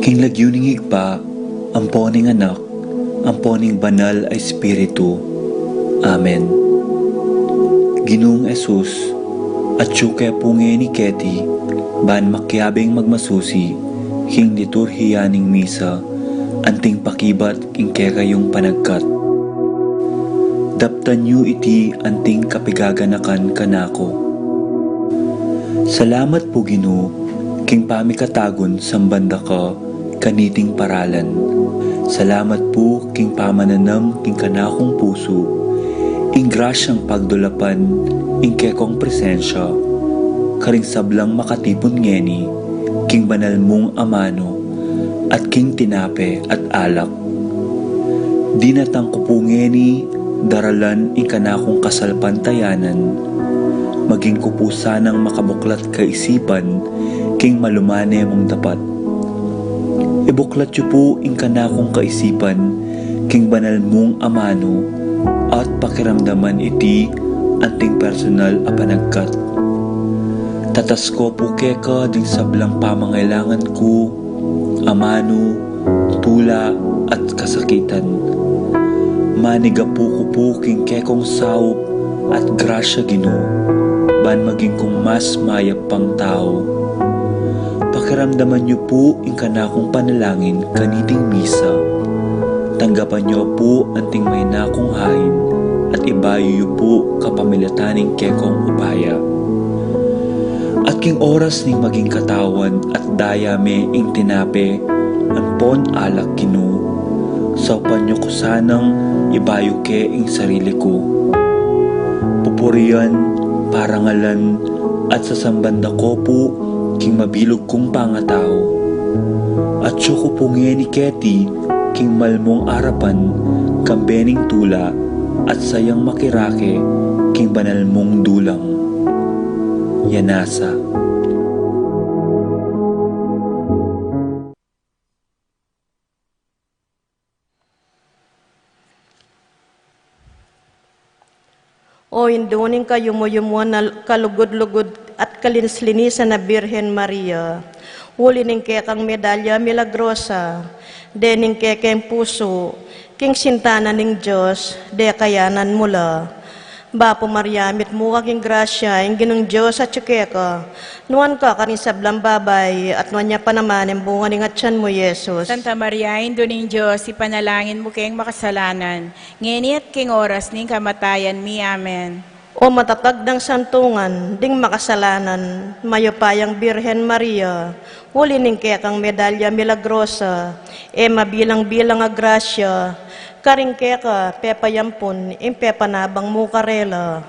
King lagyuning higpa, amponing anak, amponing banal ay Espiritu. Amen. Ginoong Esus, at syuke punge ni Keti, ban makyabing magmasusi, king liturhiyaning misa, anting pakibat king kekayong panagkat. Daptan yu iti anting kapigaganakan kanako. Salamat po Ginoo, king pamikatagon sambanda ka, kaniting paralan. Salamat po king pamananam king kanakong puso, ing grasyang pagdulapan, ing kekong presensya, karing sablang makatipon ngeni, king banal mong amano, at king tinape at alak. Dinatang ko po ngeni, daralan ing kanakong kasalpantayanan, maging kupo sanang makabuklat kaisipan, king malumane mong dapat. Ibuklat yu po ing kanakong kaisipan, king banal mong amano, at pakiramdaman iti anting personal a panagkat. Tatas ko po keka ding sablang pamangailangan ko, amano, tula at kasakitan. Maniga po ko po king kekong saup at grasya Ginoo, ban maging kong mas mayap pang tao. Pakiramdaman niyo po ing kanakong panalangin kaniting misa. Tanggapan niyo po anting may nakong hain at ibayo niyo po kapamilataning kekong upaya. At king oras ning maging katawan at dayame ing tinape, ampon alak Ginoo. Saupan niyo ko sanang ibayo ke ing sarili ko. Pupurian, parangalan, at sasambanda ko po king mabilog kong pangatao. At siyo ko pungi ni Keti, king malmong arapan, kambening tula, at sayang makirake, king banal mong dulang. Yanasa. O induning kayo mo na kalugod-lugod at kalinis-linisan na Birhen Maria, huli ning kekang medalya milagrosa, dening kekeng puso, king sintana ning Diyos, de kayanan mula. Bapo Mariamit mo kaking grasya, ing ginong Diyos at tsukeka, nuan ka kaning sablang babay, at nuan niya pa naman ang bunga ning atyan mo, Yesus. Santa Maria, Indo ning Diyos, ipanalangin mo kayong makasalanan, ngeni at king oras ning kamatayan mi. Amen. O matatag ng santungan, ding makasalanan, mayopayang Birhen Maria, huli ning kekang medalya milagrosa, mabilang-bilang a grasya, karing keka, pepayampon, impepanabang mo karela.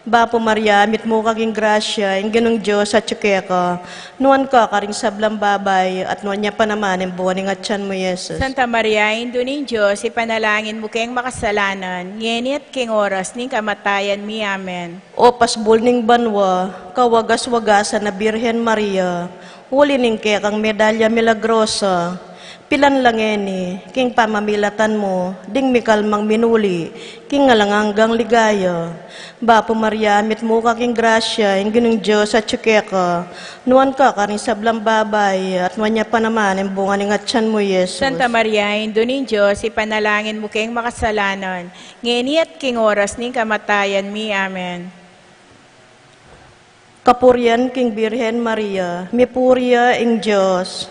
Bapo Mariamit mo kaging grasya, ing ginong Diyos at tsukeka, nuan ka karing sablang babay, at nuan niya pa naman ang buwan ng atyan mo, Yesus. Santa Maria, Indo ning Diyos, ipanalangin mo kayong makasalanan, ngeni at king oras ning kamatayan mi. Amen. O pasbol ning banwa, kawagas-wagasan na Birhen Maria, huli ning kekang medalya milagrosa, pilan langeni, king pamamilatan mo, ding mikalmang minuli, king ngalanganggang ligaya. Bapo Mariamit mo kaking grasya, ing ginong Diyos at tsukeka, nuan ka karing sablang babay, at nuan niya pa naman ang bunga ng atyan mo, Yesus. Santa Maria, Indo ning Diyos, ipanalangin mo kayong makasalanan, ngeni at king oras ning kamatayan mi. Amen. Kapurian king Birhen Maria, mipurya ing Diyos.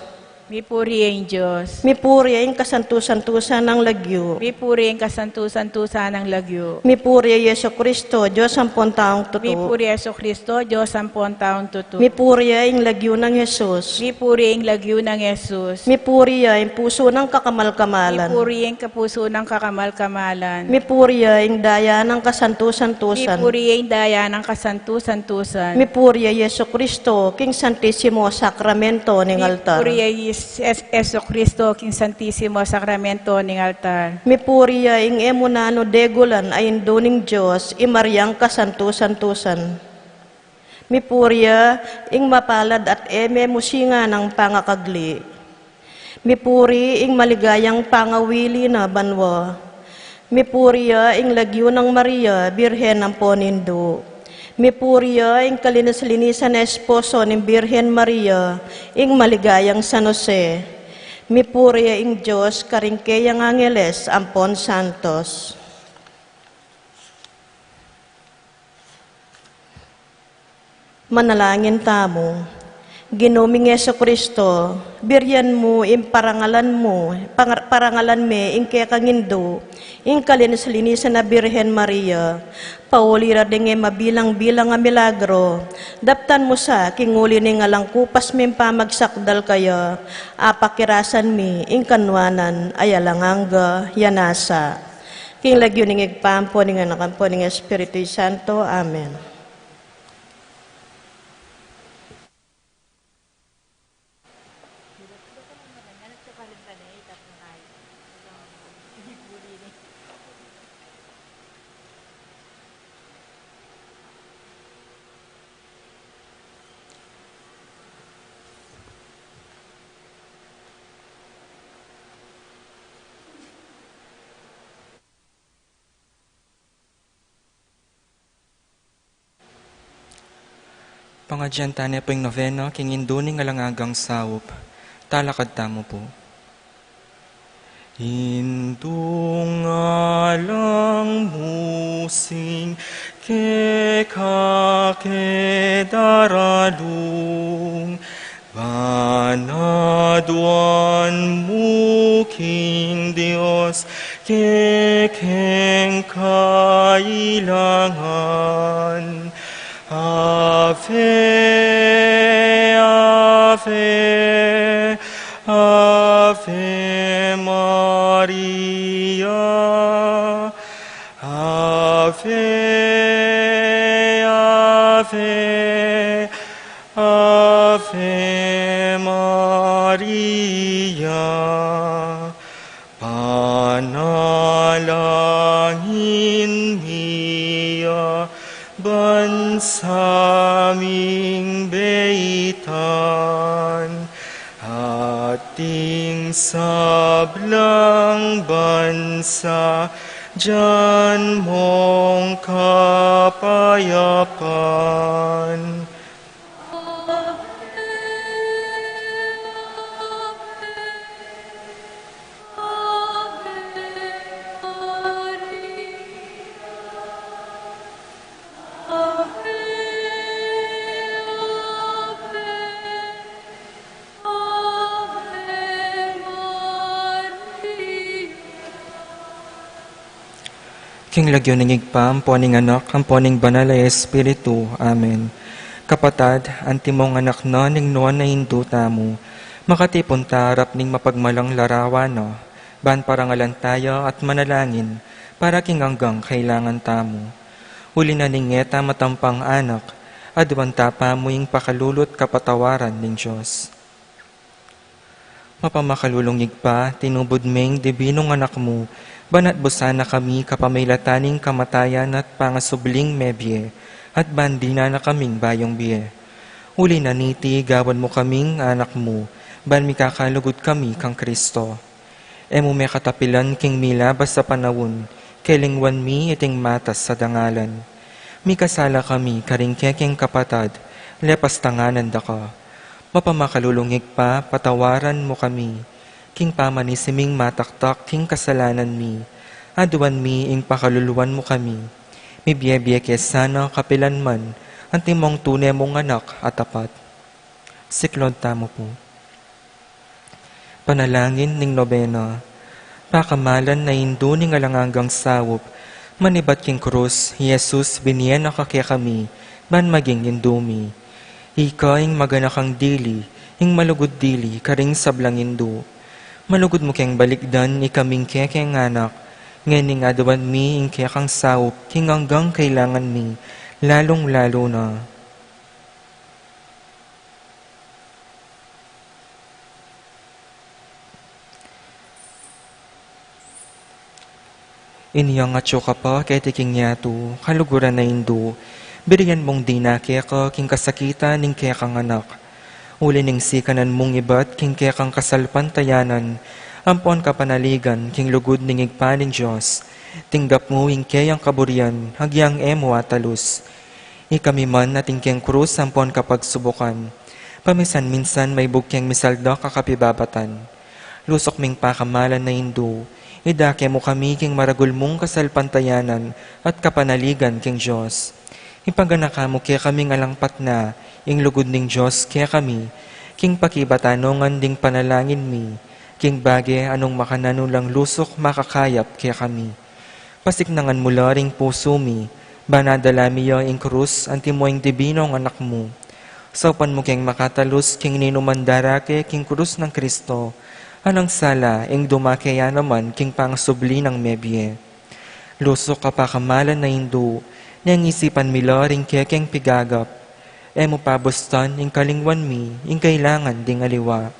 Mipuri ang Diyos. Mipurya ing kasantusan-tusan ng lagyo. Mipuri ang kasantusan-tusan ng lagyo. Mipurya Yeso Kristo, Diyos ang taong totoo. Mipuri Yeso Kristo, Diyos ang taong totoo. Mipurya ing lagyo ng Jesus. Mipuri ang lagyo ng Yesus. Mipurya ing puso ng kakamal-kamalan. Mipuri ang kapuso ng kakamal-kamalan. Mipurya ing daya ng kasantusan-tusan. Mipuri ang daya ng kasantusan-tusan. Mipurya Yeso Kristo, King Santissimo Sacramento ng altar. Mipuri Yeso Kristo, King Santissimo Sacramento ng altar. Mipurya ing emunano degulan ay induning Diyos, imaryang kasantusan-tusan. Mipurya ing mapalad at musinga ng pangakagli. Mipuri ing maligayang pangawili na banwa. Mipurya ing lagyo ng Maria, Birhen ng Ponindo. Mipurya ing kalinis-linisan na esposo ng Birhen Maria, ing maligayang San Jose. Mi puri ing Diyos, karingkeyang angeles, ampon santos. Manalangin tamo. Ginoming Yeso Kristo, biryan mo, parangalan me, ing kaya kangindo, ing kalinis-linisan na Birhen Maria, paulira dinge mabilang-bilang nga milagro, daptan mo sa, kinguli ni nga lang kupas mi pamagsakdal kaya, apakirasan mi, ing kanwanan, ayalanganga, yanasa. King lagyo ning igpampo, ning anakampo, ning Espiritu Santo. Amen. Pangadyan niya po yung novena, kinginduning alangagang sawop. Talakad tamo po. Indung alang musing kekakedaralung Banaduan muking Diyos kekeng kailangan Ave, Ave, Ave Maria, Ave, Ave, Ave Maria, panalangin niya, bansaming beitan, ating sablang bansa, dyan mong kapayapan. King lagyo ng igpa, ang poning anak, ang poning banal ay Espiritu. Amen. Kapatad, antimong anak na ning noon na hinduta mo, makatipon tarap ning mapagmalang larawan no, ban parangalan tayo at manalangin, para king hanggang kailangan tamo. Uli na ning ngeta matampang anak, adwan tapa mo yung pakalulot kapatawaran ning Diyos. Mapamakalulong igpa, tinubod ming dibinong anak mo, banat busana kami kapamailataning kamatayan at pangasubling mebye, at bandina na kaming bayong biye. Uli na niti, gawan mo kaming anak mo, ban mikakalugod kami kang Kristo. Emo may katapilan king milabas sa panawon, kelingwan mi iting matas sa dangalan. Mikasala kami karing keking kapatad, lepas tanganan da ka. Mapamakalulungig pa, patawaran mo kami, king pamanisiming mataktak, king kasalanan mi, aduan mi, ing pakaluluan mo kami, mibiyebye kesana kapilan man, antimong tunay mong anak at tapat. Siklod tamo po. Panalangin ning nobena, pakamalan na hindu ning alangagang sawop, manibat king krus, Jesus, biniyan na kakya kami, man maging hindumi. Ika ing maganakang dili, ing malugod dili, karing sablang hindu. Malugod mo keng balikdan, ikaming kekeng anak, ngayon adawan mi, ing kekang sawop, king hanggang kailangan mi, lalong-lalo na. Iniyang atyo ka pa, kaya tiking yato, kaluguran na hindu, biriyan mong dinake ka, king kasakitan, ning kekang anak. Uli ning sikanan mong ibat, king kekang kasalpantayanan, ampon kapanaligan, king lugod ning igpaning Diyos, tinggap mo ing kayang kaburian, hagyang emo atalus. Ikami man nating keng krus, ampon kapag subukan, pamisan-minsan may bukyang misalda kakapibabatan. Lusok ming pakamalan na Hindu, idake mo kami king maragul mong kasalpantayanan at kapanaligan king Diyos. Ipaganaka mo kaya kaming alangpat na, ing lugod ning Diyos kaya kami, king pakibatanongan ding panalangin mi, king bage anong makananulang lusok makakayap kaya kami. Pasiknangan mo laring puso mi, banadala miyo ing krus antimo ing dibinong anak mo. Saupan mo king makatalus king ninumandarake king krus ng Kristo, anang sala ing dumakaya naman king pangsubli ng mebye. Lusok kapakamalan na Hindu, niyang isipan mila ring kekeng pigagap, mo pabustan ing kalingwan mi, ing kailangan ding aliwa.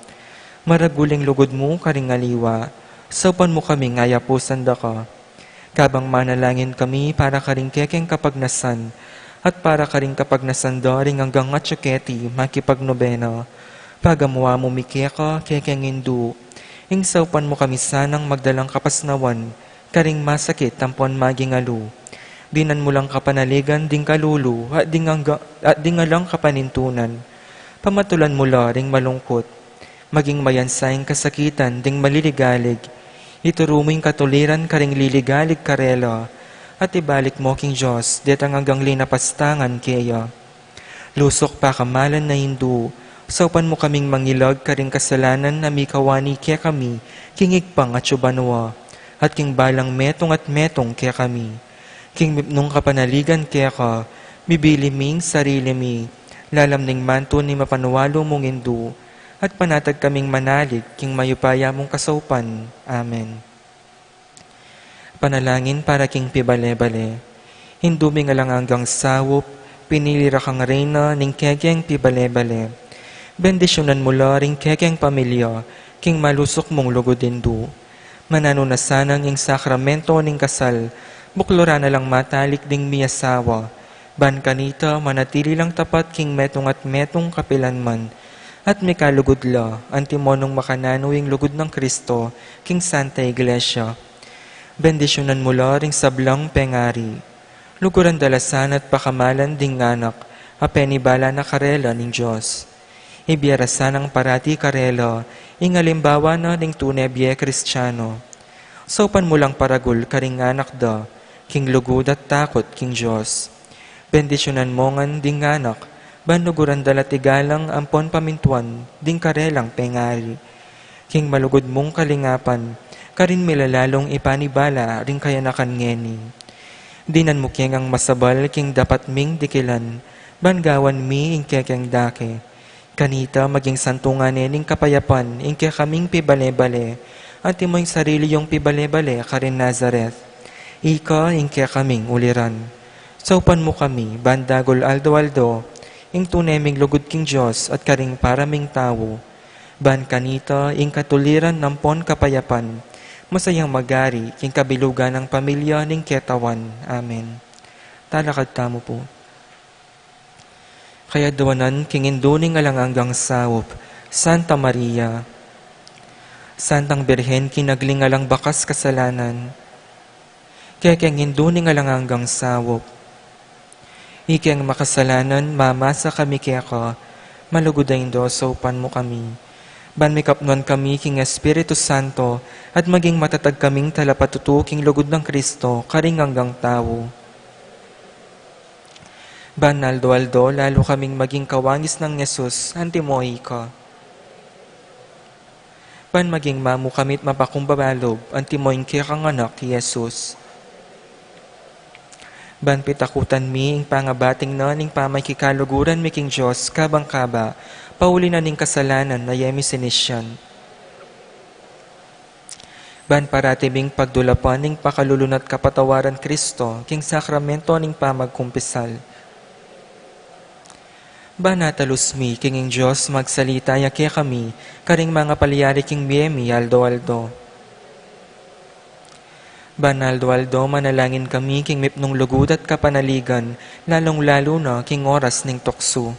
Maraguling lugod mo karing aliwa, saupan mo kami ngayapusan da ka. Kabang manalangin kami para karing kekeng kapagnasan, at para karing kapagnasan daring hanggang atsuketi makipagnobena. Pagamuha mo mikeka kekeng Hindu, ing saupan mo kami sanang magdalang kapasnawan, karing masakit tampon maging alu. Dinan mo lang kapanaligan ding kalulu at dingalang kapanintunan. Pamatulan mo ring malungkot, maging mayansayang kasakitan ding maliligalig. Ituro mo yung katuliran karing liligalig karela, at ibalik mo king Diyos, detang hanggang linapastangan kaya. Lusok pa kamalan na Hindu, saupan mo kaming mangilag karing kasalanan na mikawani kaya kami, kingig pang at subanwa, at king balang metong at metong kaya kami. King nung kapanaligan kaya ka, bibili ming sarili mi, lalam ning manto ni mapanuwalo mong Hindu, at panatag kaming manalig, king mayupaya mong kasaupan. Amen. Panalangin para king pibale-bale. Hindu mi nga lang hanggang sawop, pinilira kang reyna ning kekeng pibale-bale. Bendisyonan mo ring kekeng pamilya, king malusok mong lugod Hindu. Mananunasanang ing sakramento ning kasal, buklora na lang matalik ding miyasawa. Ban kanita manatili lang tapat king metong at metong kapilanman, at may kalugod la, antimonong makananuing lugod ng Kristo, king Santa Iglesia. Bendisyonan mo ring sablang pengari. Luguran dalasan at pakamalan ding anak, apenibala na karela ning Diyos. Ibiyarasan ang parati karela, ingalimbawa na ning tunebye Kristiyano. Saupan mo lang paragul karing anak da, king lugod at takot king Diyos. Bendisyonan mo ngan ding anak, banuguran dalatigalang ampon pamintuan, ding karelang pengari. King malugod mong kalingapan, karin milalalong ipanibala, ring kayanakan ngeni. Dinan mo king ang masabal, king dapat ming dikilan, bangawan mi ing kekeng dake. Kanita maging santungan ning kapayapan, ing kaming pibale-bale, at imo'y sarili yung pibale-bale, karin Nazareth. Ika ing kaming uliran. Saupan mo kami, bandagol aldo-aldo, ing tuneming lugod king Diyos at karing paraming tao. Ban kanita ing katuliran ng pon kapayapan, masayang magari king kabilugan ng pamilya ning ketawan. Amen. Talakad tamo po. Kaya duwanan king induning alanganggang sawop, Santa Maria, Santang Birhen kinaglingalang bakas kasalanan, kaya king induning alanganggang sawop, ikeng makasalanan, mamasa kami kaya ka, malugodayin do, saupan mo kami. Ban mikapnon kami king Espiritu Santo, at maging matatag kaming talapatutu king lugod ng Kristo, karing hanggang tao. Ban aldo-aldo, lalo kaming maging kawangis ng Yesus, antimoy ka. Ban maging mamu kamit mapakumbabalob, antimoy kaya kang anak, Yesus. Ban pitakutan mi ing pangabating na ning pamakikaluguran mi king Diyos kabang kaba, pauli na ning kasalanan na yemi sinisyan. Ban paratibing pagdulapan ning pakalulunat kapatawaran Kristo, king sakramento ning pamagkumpisal. Ban natalus mi king ing Diyos magsalita yakya kami, karing mga palyari king biyemi aldo-aldo. Banaldo-aldo, manalangin kami king mipnong lugod at kapanaligan, lalong-lalo na king oras ning tukso.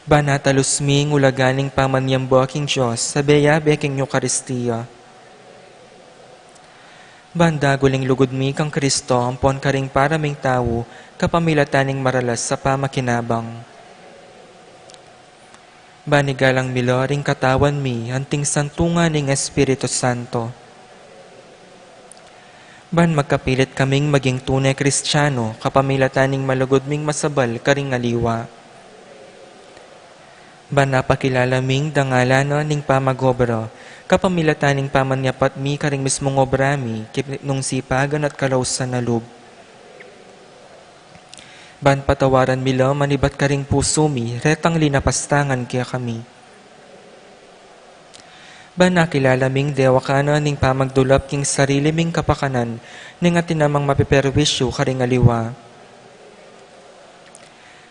Banatalus mi ngulaganing pamanyamba king Diyos, sa beyabe king Eucharistia. Bandaguling lugod mi kang Kristo, ampon karing paraming tao, kapamilataning maralas sa pamakinabang. Banigalang miloring katawan mi, anting santungan ng Espiritu Santo. Ban magkapilit kaming maging tunay Kristiyano, kapamilataning malugod ming masabal karing aliwa. Ban napakilala ming dangalana ning pamagobra, kapamilataning pamanyapat mi karing mismong obrami, kip nung sipagan at kalausan na loob. Ban patawaran mila manibat karing puso mi, retang linapastangan kaya kami. Ban nakilala ming dewakana ning pamagdulap king sarili ming kapakanan, ning atinamang mapiperwisyo karing aliwa.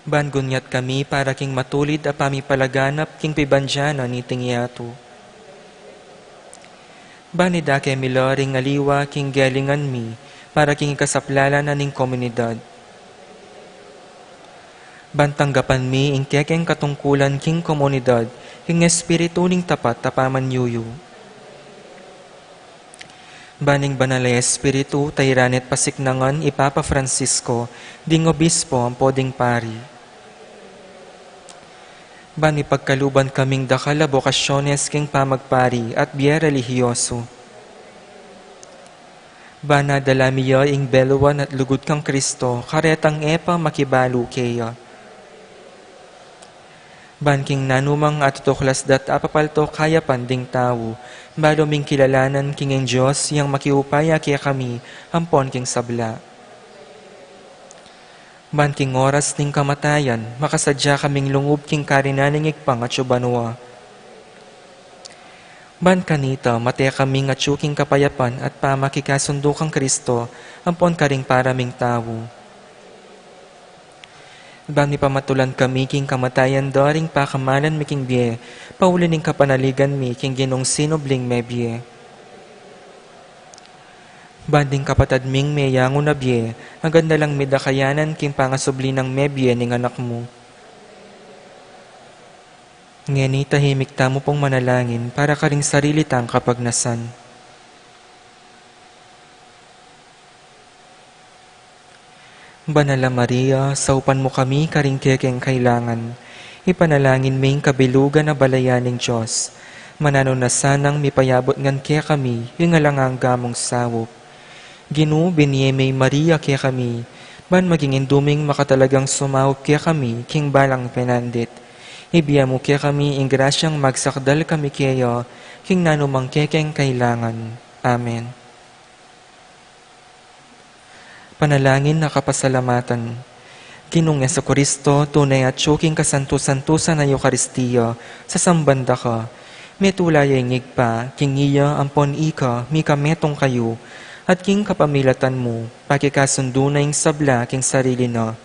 Ban gunyat kami para king matulid a pamipalaganap king pibandyana ni tingyato. Ban idake mila ring aliwa king galingan mi, para king ikasaplala na ning komunidad. Bantanggapan mi ing kekeng katungkulan king komunidad, king espiritu ning tapat tapaman yuyu. Baning banalay espiritu, tayranet pasiknangan ipapa Francisco, ding obispo ang poding pari. Bani pagkaluban kaming dakala bokasyones king pamagpari at biya relihiyoso. Bana dalamiya ing beluan at lugod kang Kristo, karetang epa makibalu keya. Banking nanumang at tuklas dat apapalto kaya panding tao, balo ming kilalanan king ang Diyos, yang makiupaya kaya kami, ampon king sabla. Banking oras ning kamatayan, makasadya kaming lungub king karinaning ikpang at syubanwa. Ban kanita, mataya kaming at syuking kapayapan at pamakikasundo kang Kristo, ampon karing paraming tao. Bani pamatulan kami king kamatayan daring pakamalan mi king biye, paulining kapanaligan mi king ginong sinubling may biye. Banding kapatad ming mayango na biye, agad na lang midakayanan king pangasubli ng may biye ning anak mo. Ngeni tahimik tamo pong manalangin para karing sarili tang kapagnasan. Banala Maria, saupan mo kami karing kekeng kailangan. Ipanalangin ming kabilugan na balayaning Diyos. Manano na sanang mipayabot ngan kaya kami, yung alangang gamong sawop. Ginu, biniyemay Maria kaya kami, ban maging induming makatalagang sumawop kaya kami, king balang penandit. Ibiya mo kaya kami, ingrasyang magsakdal kami kaya, king nanumang kekeng kailangan. Amen. Panalangin na kapasalamatan. Ginong Jesucristo, tunay at syuking kasanto-santusan na Eucharistia, sa sambanda ka. Metulay ngigpa, king iya ampon ika, mika metong kayo, at king kapamilatan mo, pakikasundo na ing sabla king sarili na.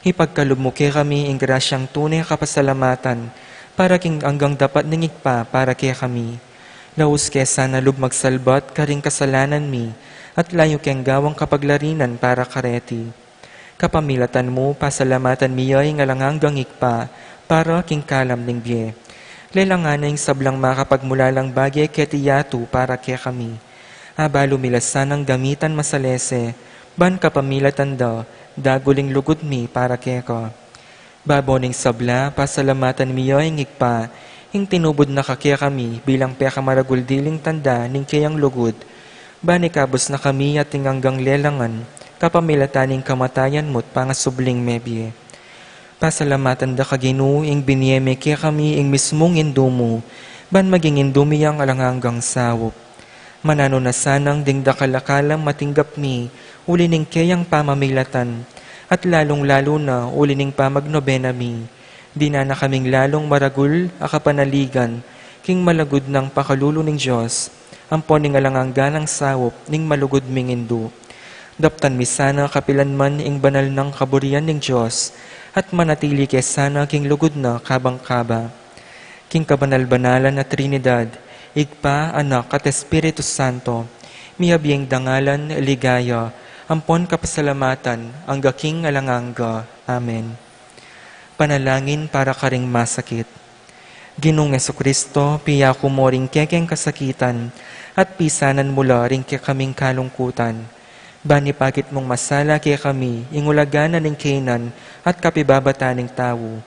Ipagkalub mo kaya kami ing grasyang tunay kapasalamatan, para king anggang dapat ningigpa para kaya kami. Laus kesa na lub magsalbat karing kasalanan mi, at layo keng gawang kapaglarinan para kareti. Kapamilatan mo, pasalamatan miyay ngalangang gangikpa, para king kalam ning biye. Lelangan na yung sablang makapagmulalang bagay ketiyatu para kaya kami. Abalo milasan ang gamitan masalese, ban kapamilatan da, daguling lugod mi para kaya ka. Baboning sabla, pasalamatan miyay ngikpa, ing tinubod na kakaya kami bilang pekamaraguldilling tanda ning kayang lugod. Bani kabos na kami at hanggang lelangan, kapamilataning kamatayan mo't pangasubling mebye. Pasalamatan da kaginu, ing biniyeme kaya kami ing mismong indumo, ban maging indumi ang alanganggang sawop. Manano na sanang ding dakalakalam matinggap mi, ulining kayang pamamilatan, at lalong-lalo na ulining pamagnobena mi. Di na kaming lalong maragul, akapanaligan, king malagod ng pakalulo ng Diyos, ampon ning alangang ganang sawop ning malugod ming indu. Daptan mi sana kapilan man ing banal ng kaburian ning Diyos, at manatili kay sana king lugod na kabang-kaba. King kabanal-banalan na Trinidad, Igpa, Anak at Espiritu Santo, mihabiyeng dangalan, ligaya, ampon kapasalamatan, ang gaking alanganga. Amen. Panalangin para karing masakit. Ginong Jesucristo, piya ko mo ring kekeng kasakitan, at pisanan mula ring kaya kaming kalungkutan. Bani pakit mong masala kaya kami, ingulaganan ng Kenan, at kapibabata ng tao.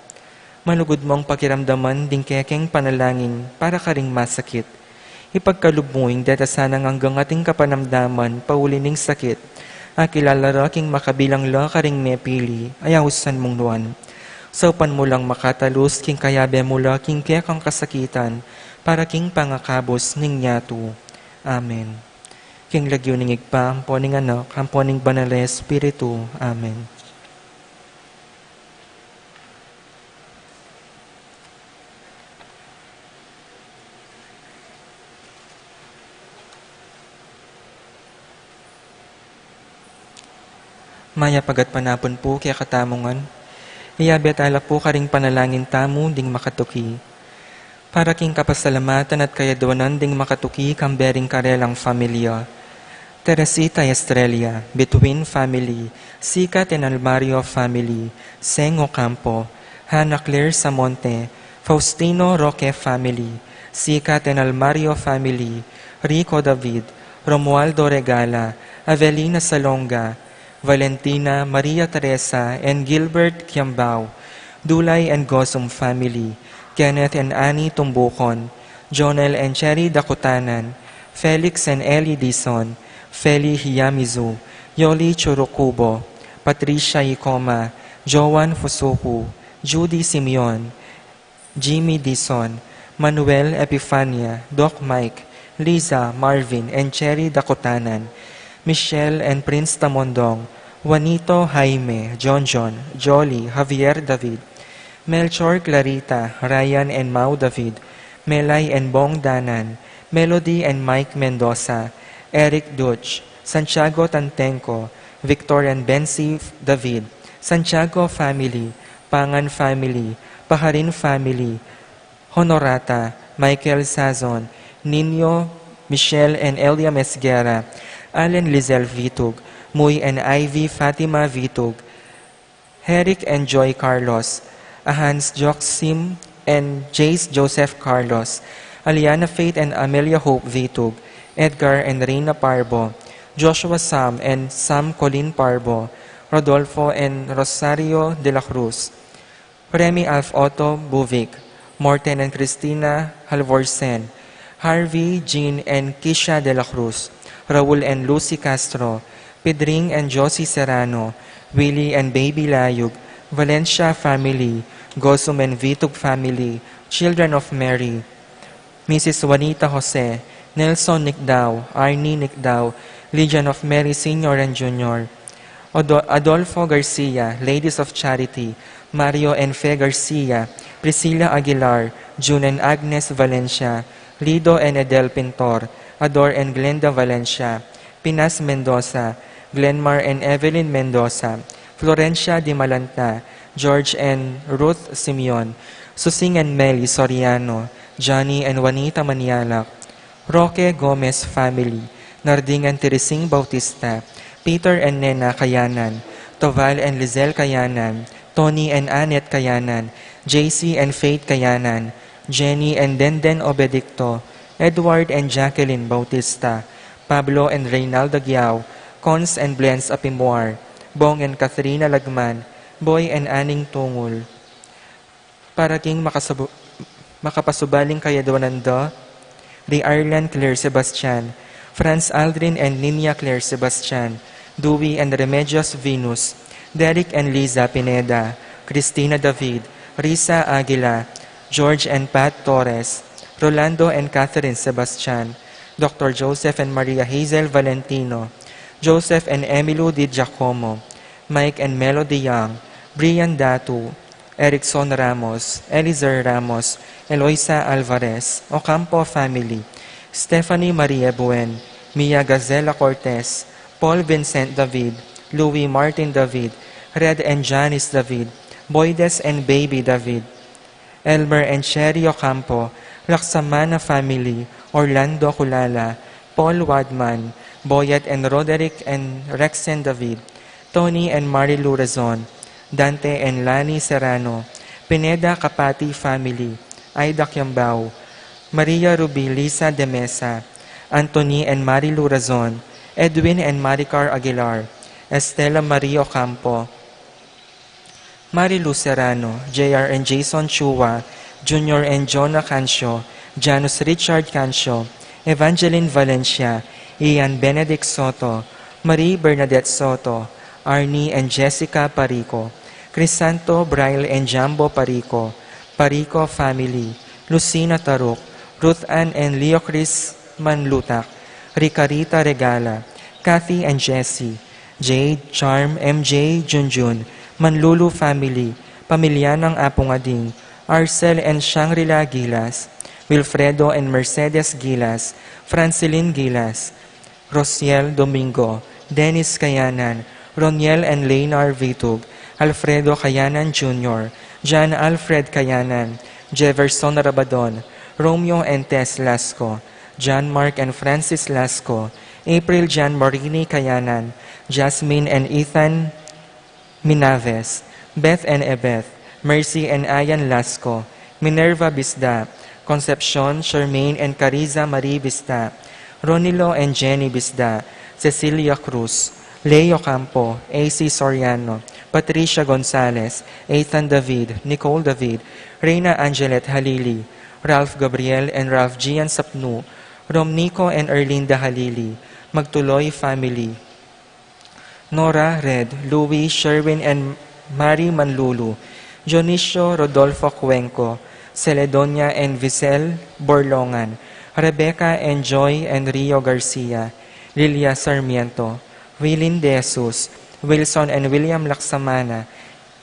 Malugod mong pakiramdaman ding kekeng panalangin para ka ring masakit. Ipagkalubmuing data sanang hanggang ating kapanamdaman paulining sakit. Akilalaro king makabilang la ka ring mepili, ayahusan mong nuan. Saupan mo lang makatalus king kayabe mula king kekang kasakitan para king pangakabos ning nyatu. Amen. King lagyo ning igpa, ang poning anak, ang poning banal na Espiritu. Amen. Maya pagat panapon po kaya katamungan, iyabet ala po karing panalangin tamu ding makatuki. Para king kapasalamatan at kayadwanan ding makatuki kambering karelang familia. Teresita Estrella, Between Family, Sikat and Almario Family, Seng Ocampo, Hannah Claire Samonte, Faustino Roque Family, Sikat and Almario Family, Rico David, Romualdo Regala, Avelina Salonga, Valentina, Maria Teresa, and Gilbert Kiambao, Dulay and Gosum Family, Kenneth and Annie Tumbukon, Jonel and Cherry Dakutanan, Felix and Ellie Dison, Feli Hiyamizu, Yoli Churukubo, Patricia Icoma, Joan Fusuku, Judy Simeon, Jimmy Dison, Manuel Epifania, Doc Mike, Liza, Marvin, and Cherry Dakutanan, Michelle and Prince Tamondong, Juanito Jaime, John, Jolly, Javier David, Melchor Clarita, Ryan and Mau David, Melay and Bong Danan, Melody and Mike Mendoza, Eric Dutch, Santiago Tantenco, Victor and Bensi David, Santiago Family, Pangan Family, Paharin Family, Honorata, Michael Sazon, Nino, Michelle and Elia Mesguera, Allen Lizelle Vitug, Muy and Ivy Fatima Vitug, Herrick and Joy Carlos, Ahans Joxim and Jace Joseph Carlos, Aliana Faith and Amelia Hope Vitug, Edgar and Reina Parbo, Joshua Sam and Sam Colin Parbo, Rodolfo and Rosario de la Cruz, Remy Alf Otto Buvic, Morten and Cristina Halvorsen, Harvey, Jean and Kisha de la Cruz, Raul and Lucy Castro, Pedring and Josie Serrano, Willie and Baby Layug, Valencia Family, Gosum and Vitug Family, Children of Mary, Mrs. Juanita Jose, Nelson Nicdao, Arnie Nicdao, Legion of Mary Senior and Junior, Adolfo Garcia, Ladies of Charity, Mario and Fe Garcia, Priscilla Aguilar, June and Agnes Valencia, Lido and Edel Pintor, Ador and Glenda Valencia, Pinas Mendoza, Glenmar and Evelyn Mendoza, Florencia Di Malanta, George and Ruth Simeon, Susing and Meli Soriano, Johnny and Juanita Manialak, Roque Gomez Family, Narding and Teresing Bautista, Peter and Nena Kayanan, Toval and Lizelle Kayanan, Tony and Annette Kayanan, JC and Faith Kayanan, Jenny and Denden Obedicto, Edward and Jacqueline Bautista, Pablo and Reynaldo Giao, Cons and Blens Apimoar, Bong and Catherina Lagman, Boy and Aning Tungul. Para king makapasubaling kayadwananda, Ray Ireland Claire Sebastian, Franz Aldrin and Ninia Claire Sebastian, Dewey and Remedios Venus, Derek and Liza Pineda, Cristina David, Risa Aguila, George and Pat Torres, Rolando and Catherine Sebastian, Dr. Joseph and Maria Hazel Valentino, Joseph and Emilio Di Giacomo, Mike and Melody Young, Brian Datu, Erickson Ramos, Elizer Ramos, Eloisa Alvarez, Ocampo Family, Stephanie Maria Buen, Mia Gazela Cortez, Paul Vincent David, Louis Martin David, Red and Janice David, Boydes and Baby David, Elmer and Sherry Ocampo, Laksamana Family, Orlando Kulala, Paul Wadman, Boyet and Roderick and Rexen David, Tony and Marilu Razon, Dante and Lani Serrano, Pineda Kapati Family, Aida Kiambao, Maria Ruby Lisa de Mesa, Anthony and Marilu Razon, Edwin and Maricar Aguilar, Estela Maria Ocampo, Marilu Serrano, J.R. and Jason Chua, Junior and Jonah Cancio, Janus Richard Cancio, Evangeline Valencia, Ian Benedict Soto, Marie Bernadette Soto, Arnie and Jessica Parico, Crisanto, Braille and Jambo Parico, Parico family, Lucina Taruk, Ruth Ann and Leo Chris Manlutak, Ricarita Regala, Kathy and Jessie, Jade, Charm, MJ, Junjun, Manlulu family, pamilya ng Apungading, Arcel and Shangri-La Gilas, Wilfredo and Mercedes Gilas, Francilin Gilas, Rosiel Domingo, Dennis Kayanan, Roniel and Leynar Vitug, Alfredo Kayanan Jr., John Alfred Kayanan, Jefferson Rabadon, Romeo and Tess Lasco, John Mark and Francis Lasco, April Jan Morini Kayanan, Jasmine and Ethan Minaves, Beth and Ebeth, Mercy and Ayan Lasco, Minerva Bisda, Concepcion, Charmaine and Cariza Marie Bisda, Ronilo and Jenny Bisda, Cecilia Cruz, Leo Campo, AC Soriano, Patricia Gonzalez, Ethan David, Nicole David, Reina Angelet Halili, Ralph Gabriel and Ralph Gian Sapnu, Romnico and Erlinda Halili, Magtuloy family, Nora Red, Louie, Sherwin and Mary Manlulu, Dionisio Rodolfo Cuenco, Celedonia and Visel Borlongan, Rebecca and Joy and Rio Garcia, Lilia Sarmiento, Willin De Jesus, Wilson and William Laksamana,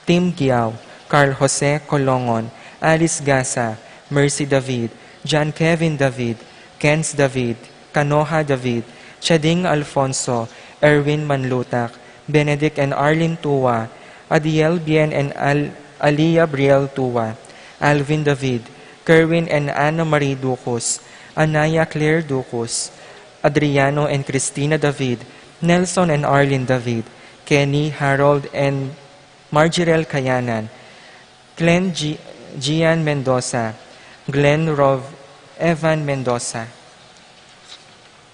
Tim Giao, Carl Jose Colongon, Alice Gasa, Mercy David, John Kevin David, Kenz David, Kanoha David, Chading Alfonso, Erwin Manlutak, Benedict and Arlene Tua, Adiel Bien and Alia Briel Tua, Alvin David, Kerwin and Ana Marie Ducos, Anaya Claire Ducos, Adriano and Cristina David, Nelson and Arlene David, Kenny, Harold and Marjirel Kayanan, Glenn Gian Mendoza, Glenn Rov Evan Mendoza.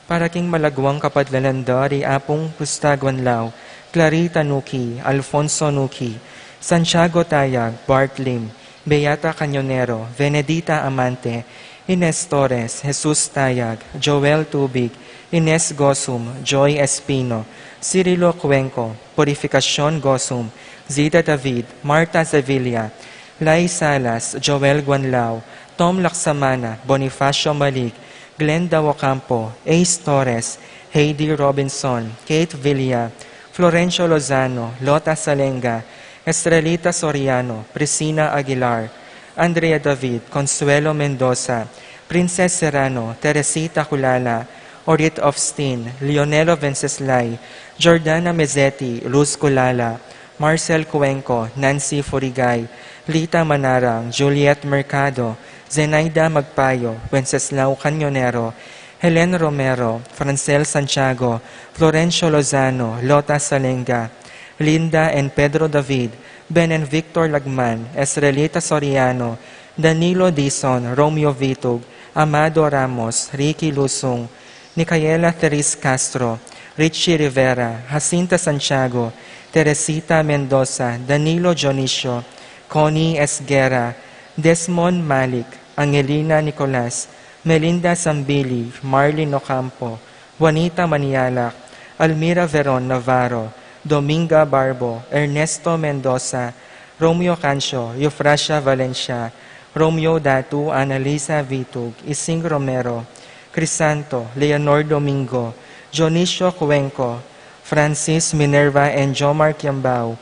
Para king malagwang kapadlalandari apong Gustagwan Lao, Clarita Nuki, Alfonso Nuki, Santiago Tayag, Bart Lim, Beata Cañonero, Venedita Amante, Ines Torres, Jesus Tayag, Joel Tubig, Ines Gosum, Joy Espino, Cirilo Cuenco, Purificacion Gosum, Zita David, Marta Sevilla, Lai Salas, Joel Guanlao, Tom Laksamana, Bonifacio Malik, Glenda Ocampo, Ace Torres, Heidi Robinson, Kate Villa, Florencio Lozano, Lota Salenga, Estrelita Soriano, Priscina Aguilar, Andrea David, Consuelo Mendoza, Princess Serrano, Teresita Culala, Orit of Steen, Leonelo Venceslay, Jordana Mezzetti, Luz Culala, Marcel Cuenco, Nancy Furigay, Lita Manarang, Juliet Mercado, Zenaida Magpayo, Wenceslao Cañonero, Helen Romero, Francel Santiago, Florencio Lozano, Lota Salenga, Linda and Pedro David, Ben and Victor Lagman, Esrelita Soriano, Danilo Dizon, Romeo Vitug, Amado Ramos, Ricky Lusong, Nicaela Teres Castro, Richie Rivera, Jacinta Santiago, Teresita Mendoza, Danilo Dionisio, Connie Esguera, Desmond Malik, Angelina Nicolas, Melinda Sambili, Marlene Ocampo, Juanita Manialak, Almira Veron Navarro, Dominga Barbo, Ernesto Mendoza, Romeo Cancio, Eufrasia Valencia, Romeo Datu, Annalisa Vitug, Ising Romero, Crisanto, Leonor Domingo, Dionisio Cuenco, Francis Minerva and Jomar Kiambao,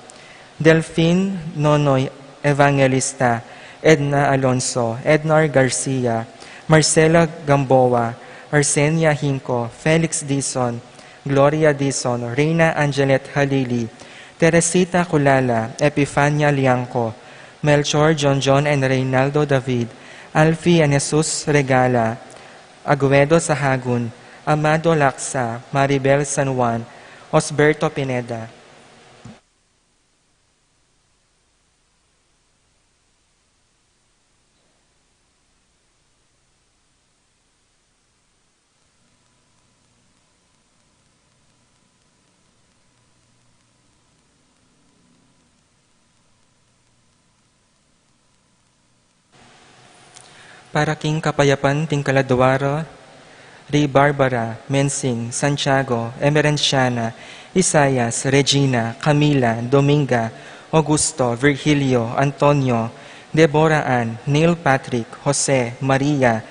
Delphine Nonoy Evangelista, Edna Alonso, Ednar Garcia, Marcela Gamboa, Arsenia Hinco, Felix Dizon, Gloria Dizon, Reina Angelet Halili, Teresita Culala, Epifania Liangco, Melchor John and Reynaldo David, Alfie and Jesus Regala, Aguedo Sahagun, Amado Laksa, Maribel San Juan, Osberto Pineda. para king kapayapan ting kaladwara, Ray Barbara, Mensing, Santiago, Emerenciana, Isayas, Regina, Camila, Dominga, Augusto, Virgilio, Antonio, Deborah Ann, Neil Patrick, Jose, Maria,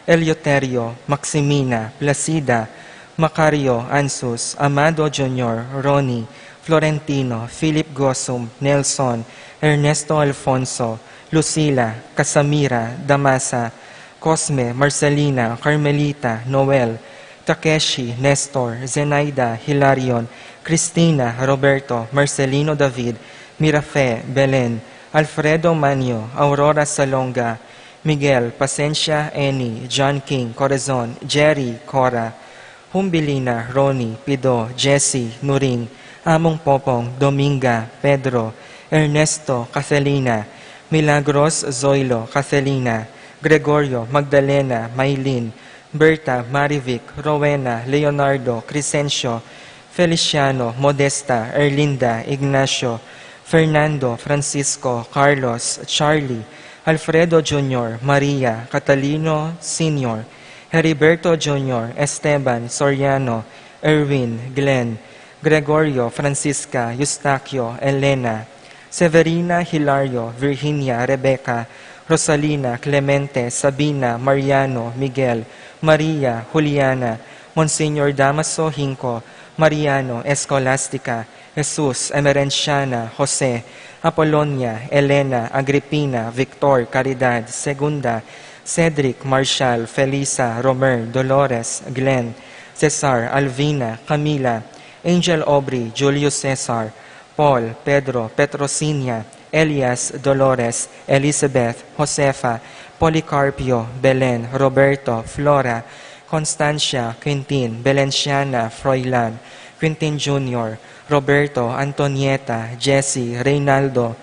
Eleuterio, Maximina, Placida, Macario, Ansus, Amado Jr., Ronnie, Florentino, Philip Gosum, Nelson, Ernesto Alfonso, Lucila, Casamira, Damasa, Cosme, Marcelina, Carmelita, Noel, Takeshi, Nestor, Zenaida, Hilarion, Cristina, Roberto, Marcelino David, Mirafe, Belen, Alfredo Manio, Aurora Salonga, Miguel, Pasencia, Eni, John King, Corazon, Jerry, Cora, Humbilina, Ronnie, Pido, Jesse, Nuring, Among Popong, Dominga, Pedro, Ernesto, Cathelina, Milagros, Zoilo, Cathelina, Gregorio, Magdalena, Maylin, Berta, Marivic, Rowena, Leonardo, Crescencio, Feliciano, Modesta, Erlinda, Ignacio, Fernando, Francisco, Carlos, Charlie, Alfredo Jr., Maria, Catalino Sr., Heriberto Jr., Esteban, Soriano, Erwin, Glenn, Gregorio, Francisca, Eustaquio, Elena, Severina, Hilario, Virginia, Rebecca, Rosalina, Clemente, Sabina, Mariano, Miguel, Maria, Juliana, Monsignor Damaso Hinco, Mariano, Escolastica, Jesus, Emerenciana, Jose, Apolonia, Elena, Agripina, Victor, Caridad, Segunda, Cedric, Marshall, Felisa, Romer, Dolores, Glenn, Cesar, Alvina, Camila, Angel Aubrey, Julio Cesar, Paul, Pedro, Petrosinia, Elias, Dolores, Elizabeth, Josefa, Policarpio, Belen, Roberto, Flora, Constancia, Quintin, Belenciana, Froilan, Quintin Jr., Roberto, Antonieta, Jesse, Reynaldo,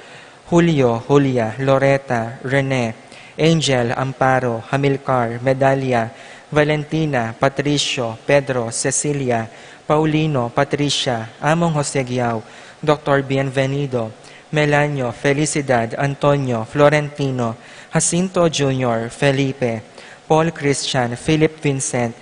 Julio, Julia, Loretta, Rene, Angel, Amparo, Hamilcar, Medalia, Valentina, Patricio, Pedro, Cecilia, Paulino, Patricia, Among Jose Giao, Dr. Bienvenido, Melanio, Felicidad, Antonio, Florentino, Jacinto Jr., Felipe, Paul Christian, Philip Vincent,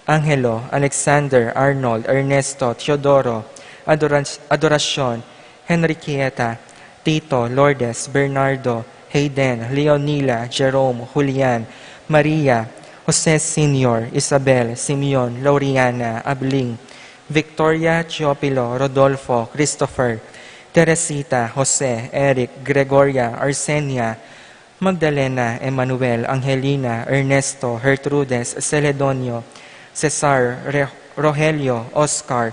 Angelo, Alexander, Arnold, Ernesto, Teodoro, Adoracion, Henriqueta, Tito, Lourdes, Bernardo, Hayden, Leonila, Jerome, Julian, Maria, Jose Sr., Isabel, Simeon, Lauriana, Abling, Victoria, Chiopilo, Rodolfo, Christopher, Teresita, Jose, Eric, Gregoria, Arsenia, Magdalena, Emmanuel, Angelina, Ernesto, Gertrudes, Celedonio, Cesar, Rogelio, Oscar,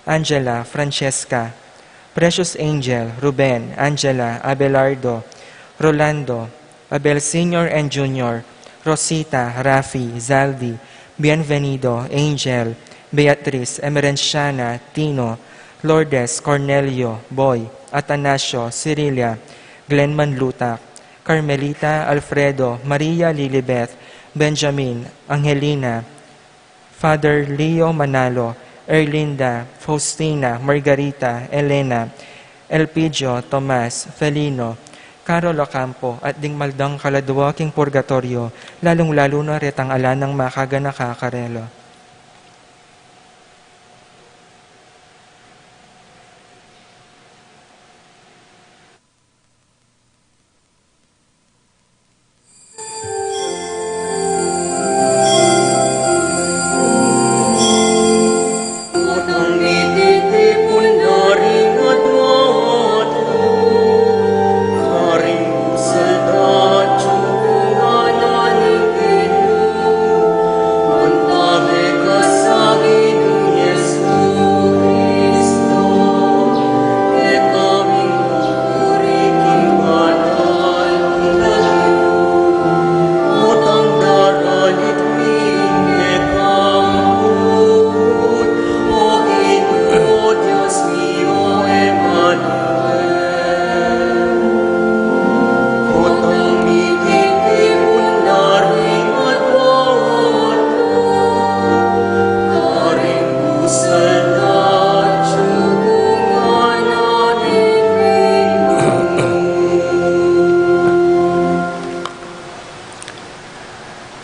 Angela, Francesca, Precious Angel, Ruben, Angela, Abelardo, Rolando, Abel Sr. and Jr., Rosita, Rafi, Zaldi, Bienvenido, Angel, Beatriz, Emerenciana, Tino, Lourdes, Cornelio, Boy, Atanasio, Cirilia, Glenn Manlutak, Carmelita, Alfredo, Maria Lilibeth, Benjamin, Angelina, Father Leo Manalo, Erlinda, Faustina, Margarita, Elena, Elpidio, Tomas, Felino, Carol Ocampo, at ding maldang kaladwa king purgatorio, lalong-lalo na retang ala ng makaga nakakarelo. Amen.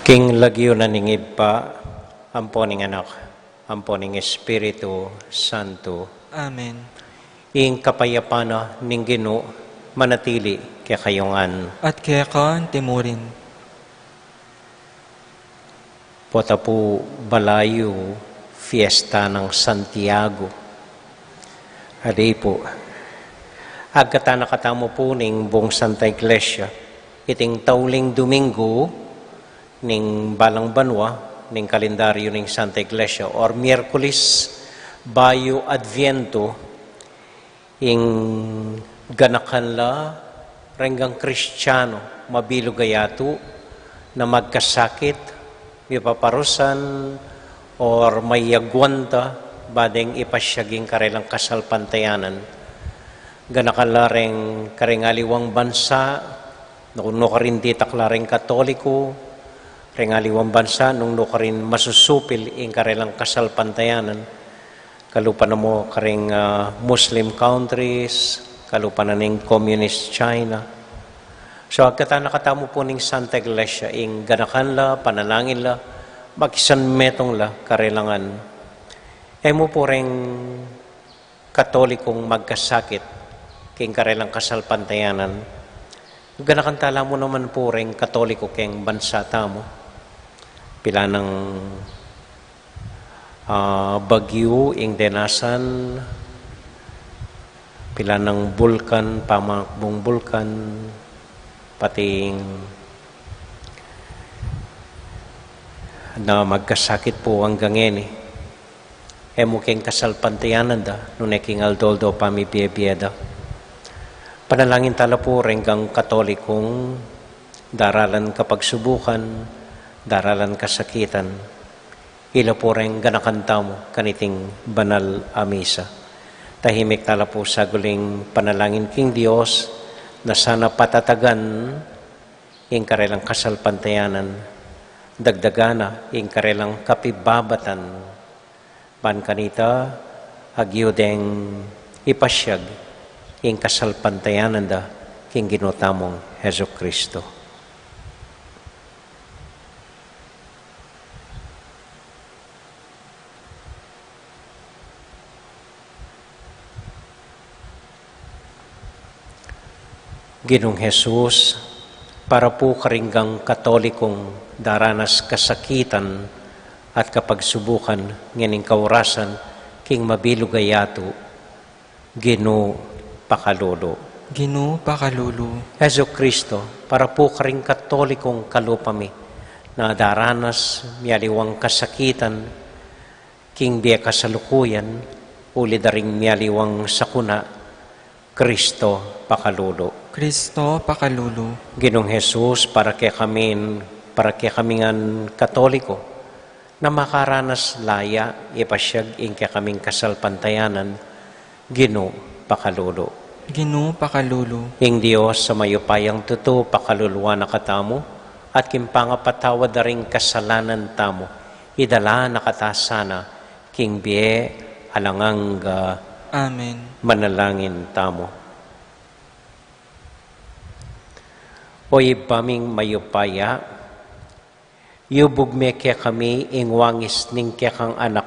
King lagyo na ningib pa, amponing anak, amponing Espiritu Santo. Amen. Ing kapayapana ning Ginoo manatili kay kayongan. At kaya ka timurin. Pota po balayo, fiesta ng Santiago. Aday po, agkata nakatamo po ning buong Santa Iglesia, iting tauling Domingo, ning balang banwa, ning kalendaryo ning Santa Iglesia, or Miyerkules, bayo Adviento, ing ganakan la, renggang Kristiyano, mabilugayato, na magkasakit, may paparusan, or may yagwanta, badeng ipasyaging karelang kasalpantayanan. Ganakan la ring karingaliwang bansa, nung karin ditak la ring Katoliko, ringaliwang bansa, nung karin masusupil ing karelang kasalpantayanan. Kalupa na mo karing Muslim countries, kalupa na ning Communist China. So agkata nakatamo po ning Santa Iglesia, ing ganakan la, panalangin la, magisan metong la, karelangan. Mo po ring Katolikong magkasakit, king karelang kasalpantayanan. Ganakan tala mo naman po ring Katoliko king bansa tamo. Pila ng bagyo ing denasan, pila ng bulkan, pamakbong bulkan, pating na magkasakit po hanggang ngayon. Mo king kasalpantayanan da, nung king aldoldo pamibiyebiyeda. Panalangin tala po renggang Katolikong daralan kapagsubukan, daralan kasakitan. Ila po rin ganakanta mo kaniting banal a misa. Tahimik tala po sa guling panalangin king Diyos na sana patatagan ing karelang kasalpantayanan, dagdagana ing karelang kapibabatan, pan kanita agyo deng ipasyag ing kasalpantayanan da king ginutamong Hesus Kristo. Ginong Jesus, para po karinggang Katolikong daranas kasakitan at kapagsubukan nganing kaurasan king mabilugayato, Ginoo pakalolo. Ginoo pakalulu. Hesus Kristo, para po karing Katolikong kalupami na daranas miyaliwang kasakitan king biya kasalukuyan uli daring miyaliwang sakuna, Kristo pakalolo. Kristo pakalulu. Ginong Jesus, para kay kamingan Katoliko, na makaranas laya, ipasyag ing kay kaming kasalpantayanan, Ginoo pakalolo. Ginoo pakalulu. Ing Dios sa mayupayang tuto, pakaluluwa na katamo, at kimpangapatawad na ring kasalanan tamo, idala nakatasana, king biye alangang Amen. manalangin tamo. Oy baming mayupaya, yubog me kaya kami ing wangis ning kaya kang anak,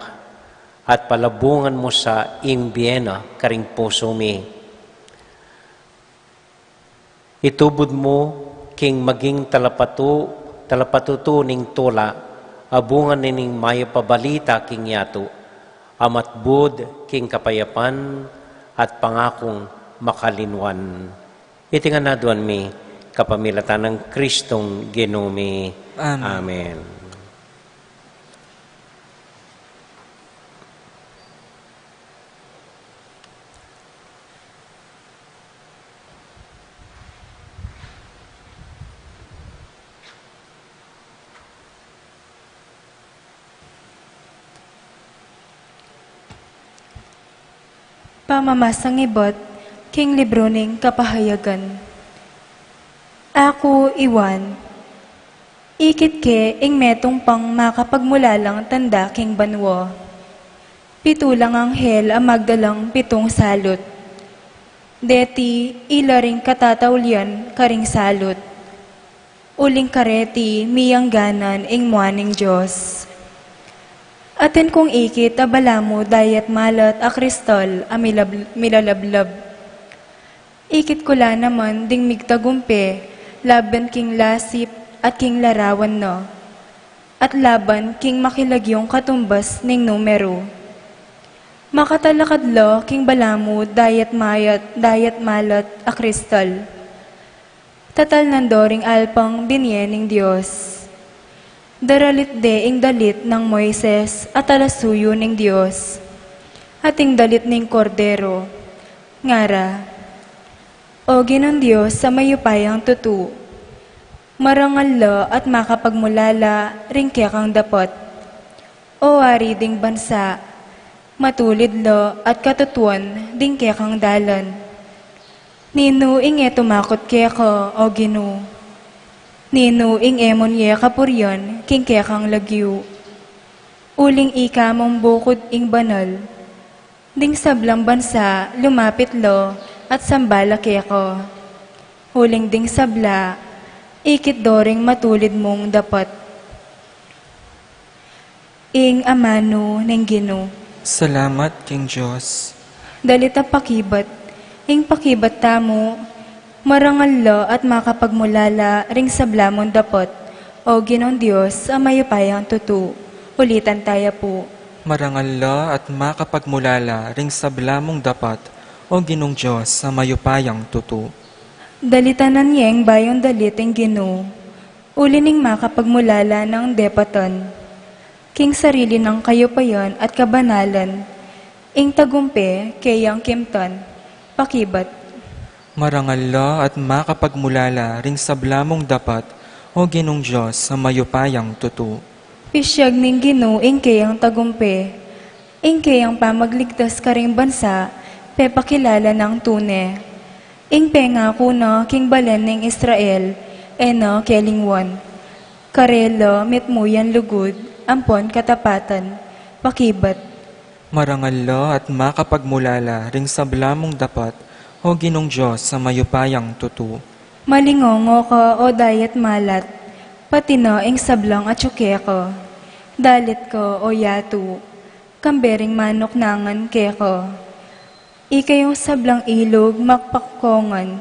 at palabungan mo sa ing biyena karing puso mi. Itubod mo king maging talapatuto ning tula, abungan ning mayapabalita king yato, amatbud king kapayapan at pangakong makalinwan. Itingan na doon mi, kapamilatan ng Kristong Ginoo mi. Amen. Amen. Pamamasang ibot, king libro ning kapahayagan. Ako, Iwan, ikit ke ing metong pang makapagmulalang tanda king banwo. Pitulang anghel ang magdalang pitong salot. Deti ilaring katataulian karing salot. uling kareti miyangganan ing muaning Diyos. Atin kong ikit abala mo dayat malat a kristol a milalablab. Ikit ko la naman ding migtagumpe, laban king lasip at king larawan no. At laban king makilagyong katumbas ning numero. Makatalakadlo king balamu dayat malat a kristol. Tatal nandoring alpang binyen ning Diyos. Daralit de ing dalit ng Moises at alasuyo ning Diyos. Ating dalit ning kordero. Ngara, o Ginong Diyos sa mayupayang tutu. Marangal lo at makapagmulala ring kang dapot. O ari ding bansa, matulid lo at katutuan ding kang dalan. Nino ing tumakot keko, o Gino. Nino ing emon ye kapuryon, king kekang lagyu. Uling ika mong bukod ing banal. Ding sablang bansa, lumapit lo, at sambala keko. Uling ding sabla, ikit doring matulid mong dapat. Ing amano ng Gino. Salamat, King Diyos. Dalita pakibat, ing pakibat tamo, marangal lo at makapagmulala ring sablamon dapot, o Ginong Diyos sa mayupayang tutu. Ulitan tayo po. Marangal la at makapagmulala ring sablamong dapat, o Ginong Diyos sa mayupayang tutu. Dalitanan niyeng bayong daliting Gino, ulining makapagmulala ng depaton. King sarili ng kayupayon at kabanalan, ing tagumpe kayang kimton, pakibat. Marangal la at makapagmulala ring sablamong dapat, o Ginong Diyos sa mayupayang tutu. Pisyag ning Gino ing kayang tagumpe, ing kayang pamagligtas ka ring bansa, pepakilala ng tune. Ing pengako no king balen ning Israel, eno kelingwan. Karelo mitmuyan lugod, ampon katapatan, pakibat. Marangal la at makapagmulala ring sablamong dapat, o Ginong Diyos sa mayupayang tutu. Malingongo ko o dayat malat, pati no ing sablang at syuke ko. Dalit ko o yatu, kambering manok nangan keko. Ikayong sablang ilog makpakkongan,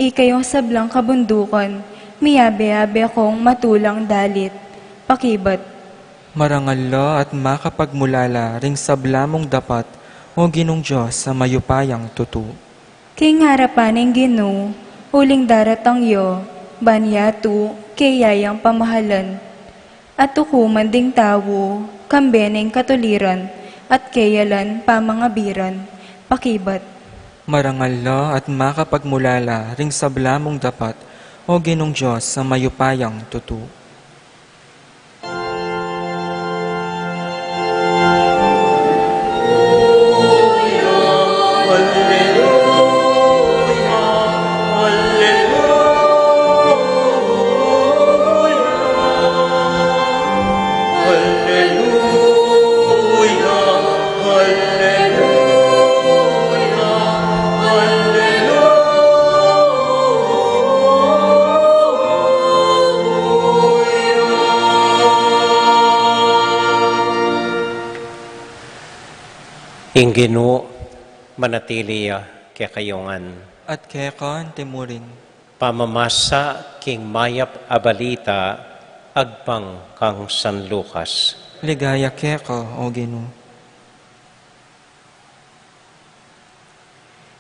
ikayong sablang kabundukan, miyabe-abe kong matulang dalit, pakibat. Marangal la at makapagmulala ring sablamong dapat, o Ginong Diyos sa mayupayang tutu. King harapan ng Gino, uling daratang yo, banyatu, kayayang pamahalan. At tukuman ding tawo, kambeneng katuliran, at kayalan pamangabiran, pakibat. Marangal la at makapagmulala ring sablamong dapat, o Ginong Diyos sa mayupayang tutu. Ing Gino, manatili kaya kayongan. At kekon timurin. Pamamasa king mayap abalita, agpang kang San Lucas. Ligaya keko, o Ginoo.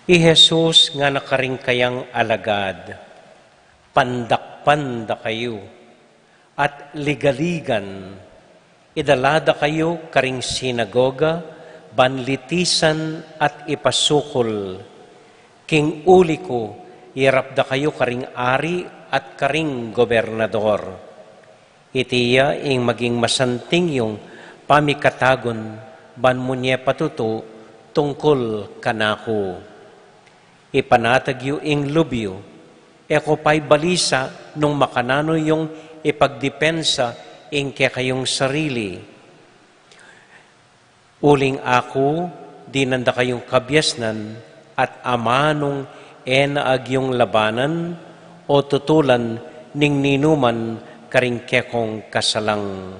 I Jesus nga nakaring kayang alagad, pandakpanda kayo, at ligaligan, idalada kayo karing sinagoga, banlitisan at ipasukol, king uli ko, irapda kayo karing ari at karing gobernador. Itiya ing maging masanting yung pamikatagon, banmunye patuto, tungkol kanako. Ipanatag yu ing lubyo, eko pa'y balisa nung makanano yung ipagdepensa ing kaya kayong sarili. Uling ako, di nanda kayong kabyasnan, at amanong enaag yung labanan, o tutulan ning ninuman karing kekong kasalang.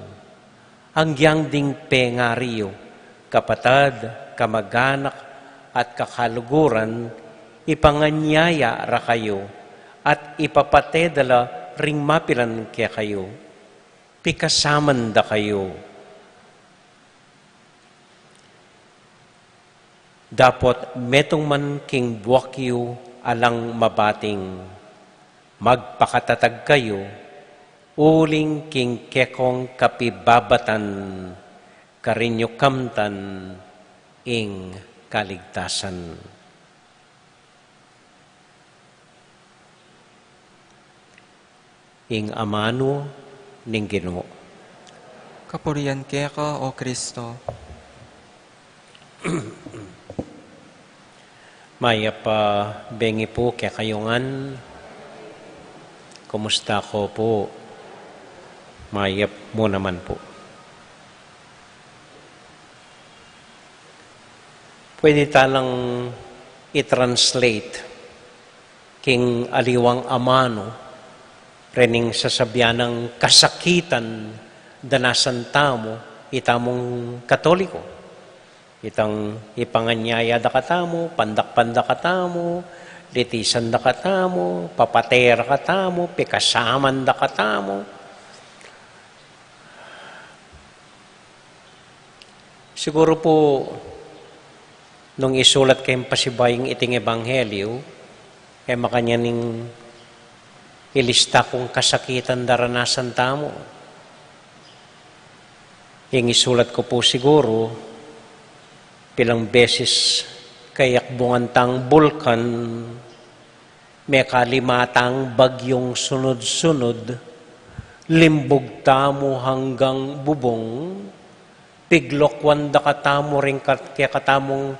Angyang ding pengariyo, kapatad, kamag-anak, at kakaluguran, ipanganyaya ra kayo, at ipapatedala ring mapilan kaya kayo. Pikasaman da kayo. Dapot metong man king buwakyo alang mabating, magpakatatag kayo, uling king kekong kapibabatan, karinyo kamtan, ing kaligtasan. Ing amano ning Ginoo. Kapurian keka, O Kristo. Maya pa bengi po kaya kayongan. Kumusta ko po? Maya mo naman po. Pwede talang i-translate king aliwang amano rening sasabyan ng kasakitan danasan tamo itamong Katoliko. Itang ipanganyaya da katamo, pandak-pandak katamo, litisan da katamo, papatera katamo, pikasaman da katamo. Siguro po, nung isulat kayong pasibaying iting ebanghelyo, kaya makanyaning ilista kong kasakitan daranasan tamo. Yung isulat ko po siguro, pilang beses kayakbungan tang bulkan, may kalimatang bagyong sunod-sunod, limbog tamo hanggang bubong, piglokwan da katamo rin kaya katamong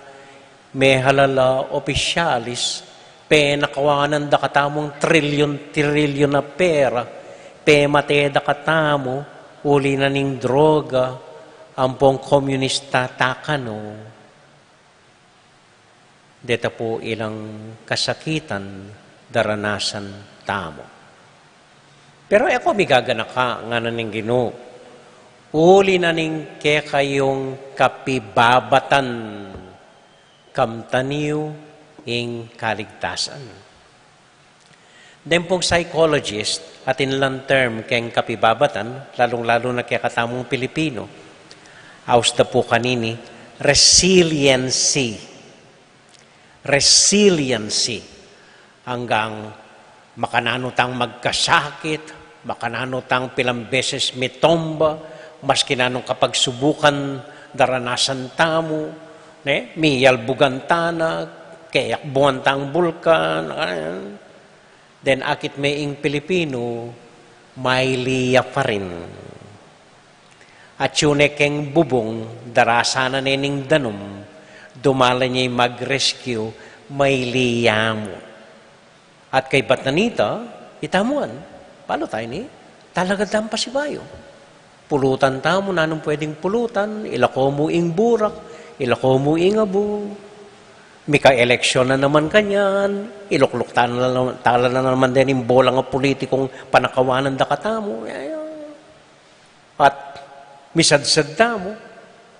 may halala opisyalis, penakawanan da katamong trilyon na pera, mate da katamo, uli na ning droga, ampong komunista takano. Dito po ilang kasakitan daranasan tamo. Pero ako migagana ka nga na ning Ginoo. Uli na ning kaya kayong kapibabatan kamtaniw ing kaligtasan. Den pong psychologist at inlang term kayong kapibabatan, lalong-lalo na kaya katamong Pilipino, aus na po kanini, resiliency. Resiliency. Hanggang makananutang magkasakit, makananutang pilang beses mitomba, maski nanong kapag subukan daranasan tamo, miyal bugantana, kayak buwantang bulkan, then akit may ing Pilipino, may liya pa rin. At yun keng bubong, darasana nening danom, dumala niya'y mag-rescue, may liya mo. At kay Batanita, itamuan, palo tayo ni? Talaga dam pasibayo. Pulutan tamo, nanong pwedeng pulutan, ilako mo ing burak, ilako mo ing abo, mika-eleksyon na naman kanyan, ilukluk tala na naman din yung bolang ng politikong panakawanan da katamo. At misadsad tamo,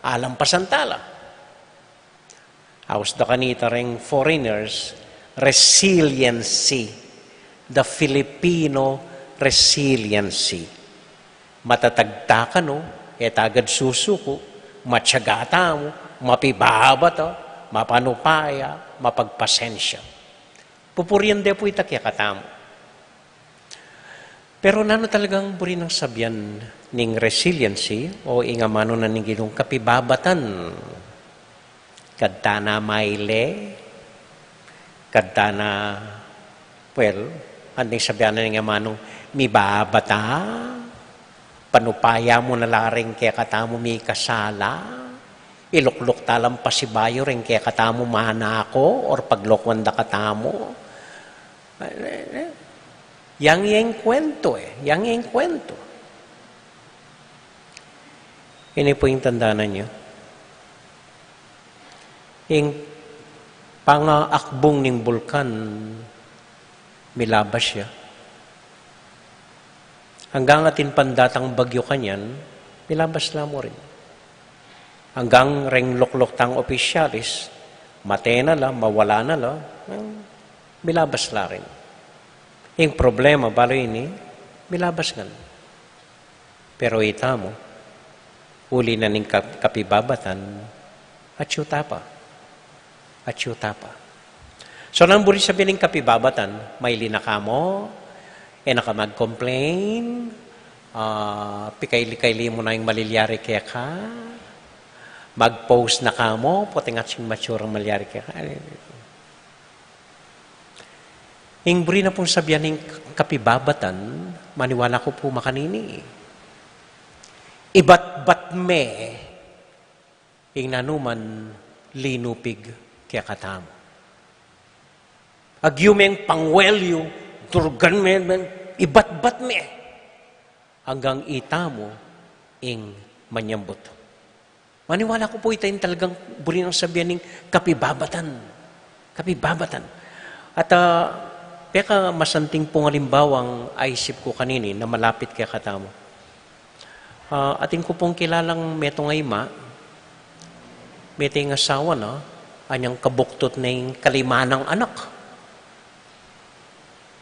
alampasan tala. Haus da kanita ring foreigners, resiliency, the Filipino resiliency. Matatagta ka no, etagad susuko, matsyagata mo, mapibabata, mapanupaya, mapagpasensya. Pupuriyan de po itakya katamo. Pero nano talagang buri ng sabyan ning resiliency o ingamano na ning ginong kapibabatan. Kadta na maile, kadta na, anding sabyan na ning amanong mibabata, panupaya mo na laring kaya katamo may kasala, ilukluk talang pasibayo rin kaya katamo manako or paglokwan da katamo. Yang yung kwento yang yung kwento. Ini po yung tandaanan nyo. Yung pangaakbong ning bulkan, milabas siya. Hanggang atin pandatang bagyo kanyan, nilabasla mo rin. Hanggang reng loklok tang opisyalis, matena la, mawala na la, milabasla rin. Yung problema, balo ini, milabas nga. Pero ita mo, uli na ning kapibabatan, at syuta pa. At syuta pa. So, nang buri sabihin ng kapibabatan, may linaka mo, nakamag-complain, pikay-likay mo na yung malilyari kaya ka, mag-post na ka mo, puting at siyang mature ang malilyari kaya ka. Yung buri na pong sabihan ng kapibabatan, maniwala ko po makanini. Ibat-bat me, yung nanuman linupig kaya katamo. Agyumeng pangwelyo, durgan me, ibat-bat me, hanggang itamo ing manyambot. Maniwala ko po ito yung talagang buri ng sabihan ng kapibabatan. Kapibabatan. At peka masanting pong halimbawang aisip ko kanini na malapit kaya katamo. Atin ko pong kilalang metong ayma, metong asawa na, anyang kabuktot na yung kalimanang anak.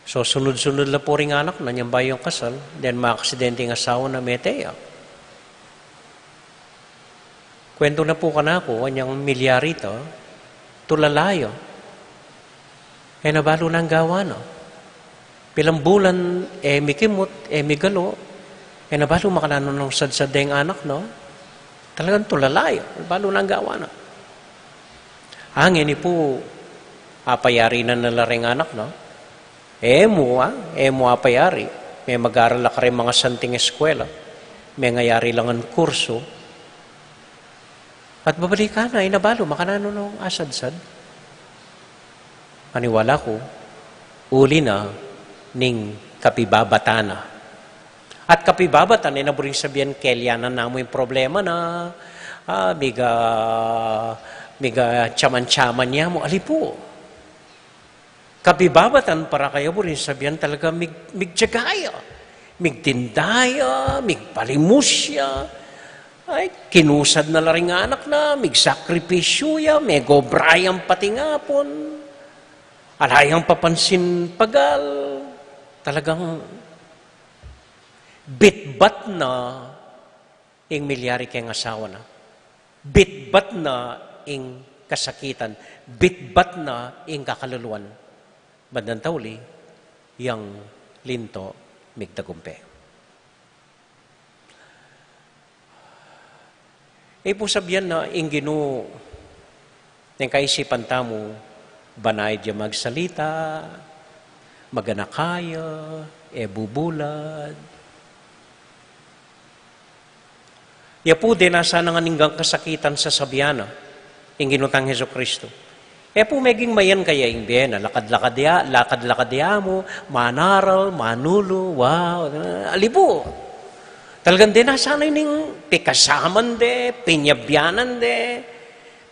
So, sunod-sunod na po rin anak na niyang bayong kasal, then mga-aksidente ng asawa na meteya. Kwento na po ka na ako, anyang milyarito, tulalayo. Nabalo na ang gawa, no? Pilang bulan, may kimot, may galo, nabalo makanano ng sad-sadeng anak, no? Talagang tulalayo, nabalo na ang gawa, no? Hangin po, apayari na nalaring anak, no? Mo apayari. May mag-aral ka rin mga santing eskwela. May ngayari lang ang kurso. At babalik ka na, inabalo, makanano ng asad-sad. Maniwala ko, uli na ning kapibabatana. At kapibabatan, naburing sabihan, kelyanan na mo yung problema na miga chaman-chaman niya mo, alipo. Kapibabatan para kayo mo rin sabihan talaga migtiyagaya, migtindaya, migpalimusya, ay kinusad na laring anak na, migsakripisyo ya, megobrayang patingapon, alayang papansin pagal, talagang bitbat na ing milyari kayong asawa na, bitbat na ing kasakitan, bitbat na ing kakaluluan. Bandang tauli, yang linto migtagumpe. Po sabihan na inginu ng kaisipan tamo, banay diya magsalita, maganakaya, bubulad. Po din nasa nanganinggang kasakitan sa sabihan, inginutang Heso Kristo. Po meging mayan kaya yung biyena, lakad-lakad mo, manaral, manulo, wow, alibo. Talagang din nasanay ning pikasaman de, pinyabyanan de,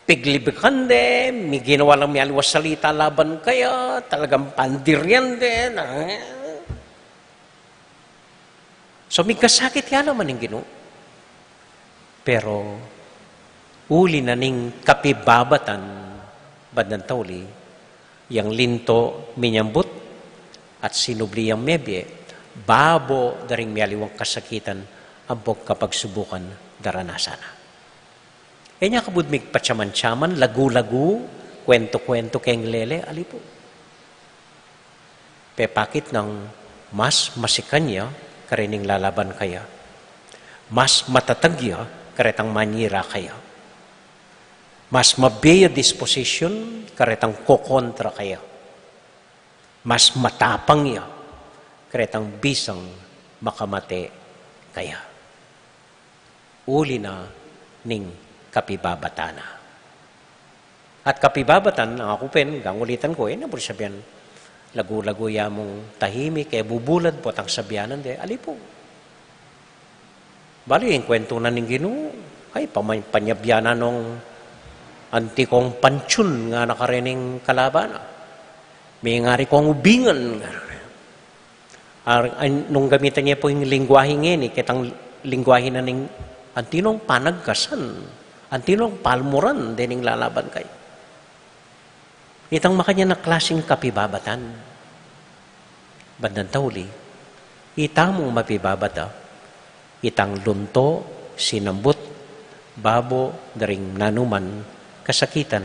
piglibikan de, may ginawa lang may aliwas salita laban kaya, talagang pandiryan de. So may kasakit yan naman yung gino. Pero, uli na ning kapibabatan, bandang tauli, yang linto minyambut at sinubli yang mebye, babo daring mialiwang kasakitan, ambog kapag subukan daranasana. Niya kabud migpatsaman-tsaman, lagu-lagu, kwento-kwento keng lele, alipo. Pepakit ng mas masikanya, karining lalaban kaya. Mas matatagya, karetang manyira kaya. Mas mabiya disposition, karetang kokontra kaya. Mas matapang ya, karetang bisang makamate kaya. Uli na ning kapibabatana. At kapibabatan, ang akupin, gangulitan ko, nabur sabihan, lagu-lagu ya mong tahimik, bubulad po tang sabihanan de, alipo. Bali, yung kwento na ning Ginoo, ay panyabyanan nung antikong pansyon nga nakarining kalabana. May ngari kong ubingan. Nung gamitan niya po yung lingwahe ngayon, kitang lingwahe na ning antinong panagkasan, antinong palmuran, dining lalaban kay. Itang makanya na klaseng kapibabatan. Bandang tauli, itamong mapibabata, itang lunto, sinambut, babo, daring nanuman, kasakitan,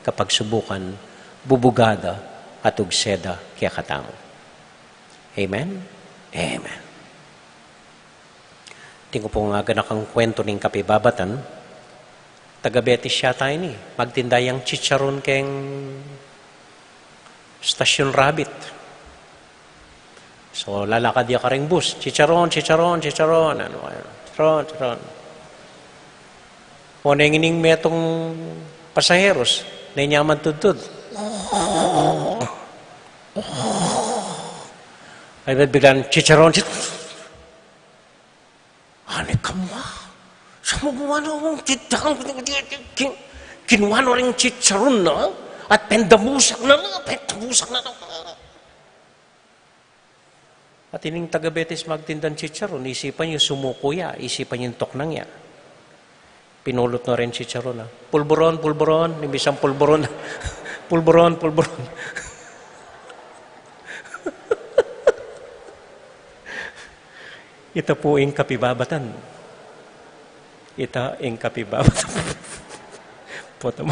kapag subukan, bubugada, at ugseda kaya katamo. Amen? Amen. Tingko po nga ganakang kwento ng kapibabatan, taga-Betis siya tayo ni, magtindayang chicharon keng Stasyon Rabbit. So, lalakad ya ka ring bus. Chicharon. Ano, chicharon. O nangining metong pasaheros, na inyaman tudtud. Ay, biglang chicharon. Ano ka mo? Sa mo buwano mong chicharon? Kinuwano rin chicharon na? At pendamusak na. At ining taga-Betis magtindan chicharon, isipan yung sumukuya, isipan yung toknang ya. Pinulot na rin chicharon. Pulburon, imbisang pulburon. pulburon. Ito po ang kapibabatan. Poto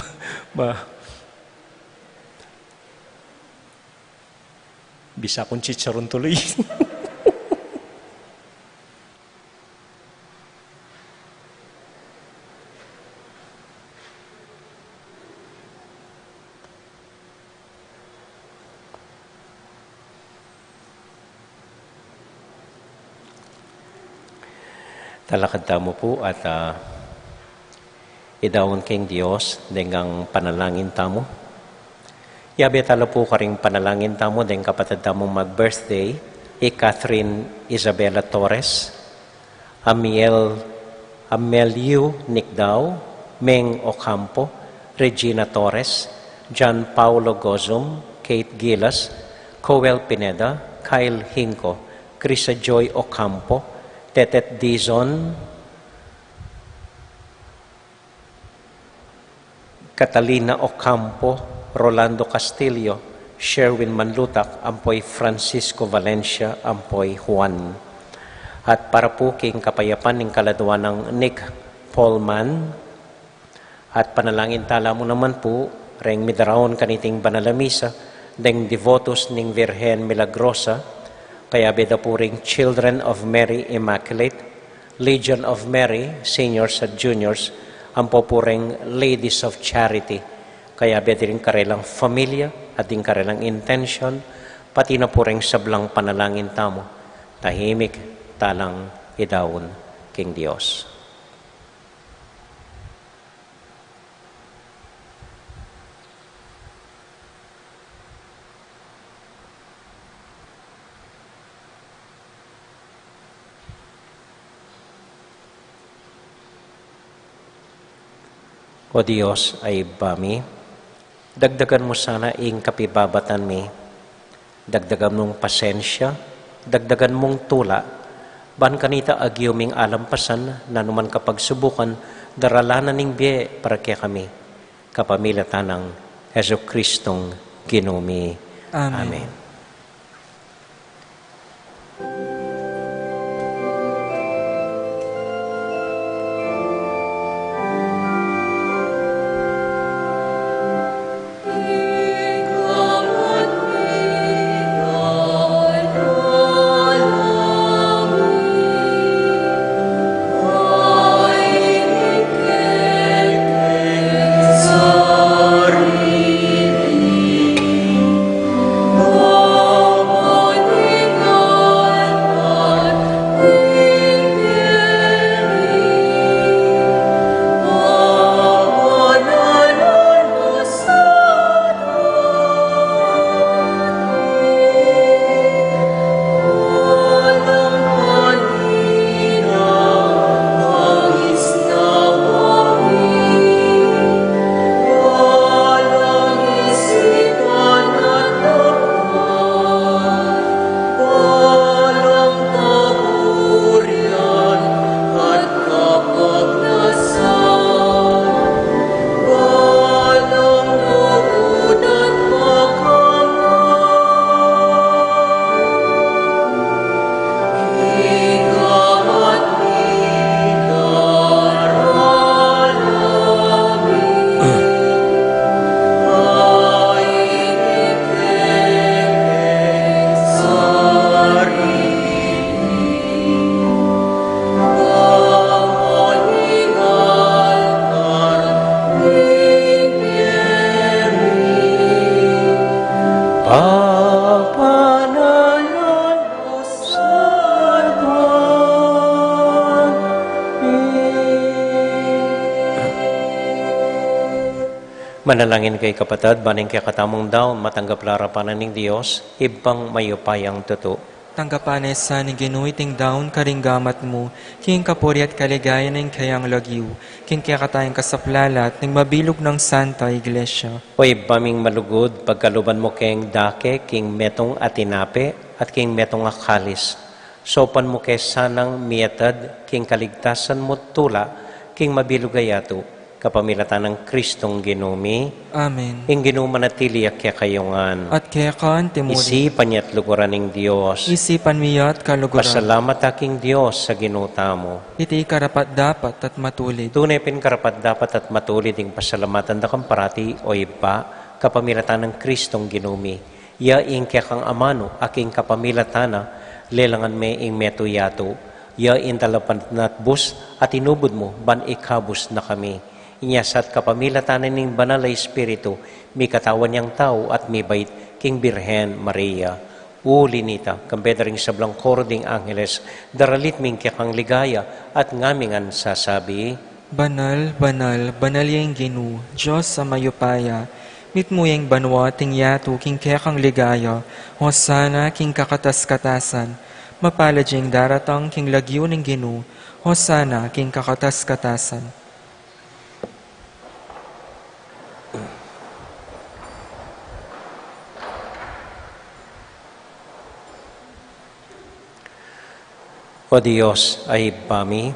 bisa kong chicharon tuloy. Talakad tamo po at idawon keng Diyos dengan panalangin tamo. Yabe tala po karing panalangin tamo den kapatid tamo mag-birthday, Catherine Isabella Torres, Amelio Nicdao, Meng Ocampo, Regina Torres, John Paulo Gozum, Kate Gilas, Coel Pineda, Kyle Hinco, Krisa Joy Ocampo, Tetet Dizon, Catalina Ocampo, Rolando Castillo, Sherwin Manlutak, ampoy Francisco Valencia, ampoy Juan. At para po king kapayapan ng kaladuan ng Nick Paulman, at panalangin tala mo naman po, reng midaraon kaniting banalamisa, deng devotos ning Virgen Milagrosa, kaya beda po ring Children of Mary Immaculate, Legion of Mary, Seniors at Juniors, ampo po ring Ladies of Charity, kaya beda rin karelang familia at din karelang intention, pati na po rin sablang panalangin tamo, tahimik talang idawon king Diyos. O Diyos ay bami, dagdagan mo sana ing kapibabatan mi, dagdagan mong pasensya, dagdagan mong tula, ban kanita agyuming alampasan, na naman kapag subukan, daralanan ning biye para kaya kami, kapamilatan ng Heso Kristong Ginumi. Amen. Oh Manalangin kay kapatid, baning kay katamong daon, matanggap larapanan ng Diyos, ibang mayupayang tuto. Tanggapanes sa ni ginuiting daon karinggamat mo, king kapuri at kaligaya ng kayang lagyu, king kaya katayang kasaplalat, ng mabilog ng Santa Iglesia. O ibaming malugod, pagkaluban mo keng dake, king metong atinape, at king metong akalis. Sopan mo kay sanang miatad, king kaligtasan mo tula, king mabilugayato, kapamilatan ng Kristong ginumi, Amen. ing ginumanatili kaya kayungan. At kaya kaan timuri, Isipan niya't luguran ng Diyos. isipan miyat kaluguran, Pasalamat aking Diyos sa ginuta mo. iti karapat dapat at matulid. Tunay pin karapat dapat at matulid ing pasalamatan da kang parati o iba, kapamilatan ng Kristong ginumi. Ya ing kaya kang amano, aking kapamilatana, lelangan me ing metuyato. Ya in talapan natbus at inubod mo, ban ikabus na kami. Inyasat kapamilatanan ng banal na Espiritu, may katawan niyang tao at may bait king Birhen Maria. Uli nita, kambedring sablang koro ding Angeles, daralit ming kang ligaya at ngamingan sasabi, Banal, banal, banal yung ginu, Diyos sa mayupaya, mit mo yung banwa ting yato king kaya kang ligaya, hosana king kakatas-katasan, mapalad yung daratang king lagyo ng ginu, hosana king kakatas-katasan. O Diyos ay bami,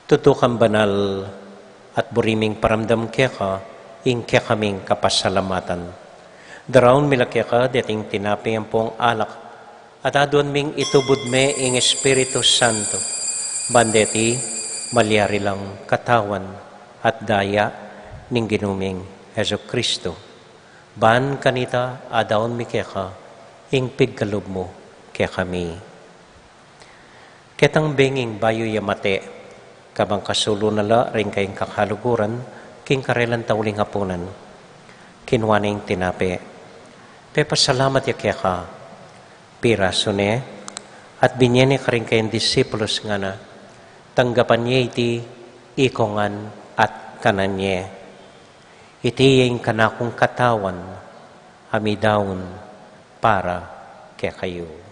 tutukan banal at buriming paramdam kaya ka, ing kaya kaming kapasalamatan. Daraon mila kaya ka, dating tinapi ang pong alak, at adon ming itubod me ing Espiritu Santo, bandeti, malyari lang katawan at daya ning ginuming Heso Kristo. Ban kanita, adaon mi kaya ka, ing pigkalob mo kaya kami. Ketang benging bayo yamate, kabang kasulo nala rin kayong kakaluguran, king karelan tauling hapunan, kinwaning tinape. Pepasalamat ya kaya ka, pirasone, at binyene ka rin kayong disipulos nga na, tanggapan niya iti ikongan at kananye. Iti yung kanakong katawan, amidaon para kaya kayo.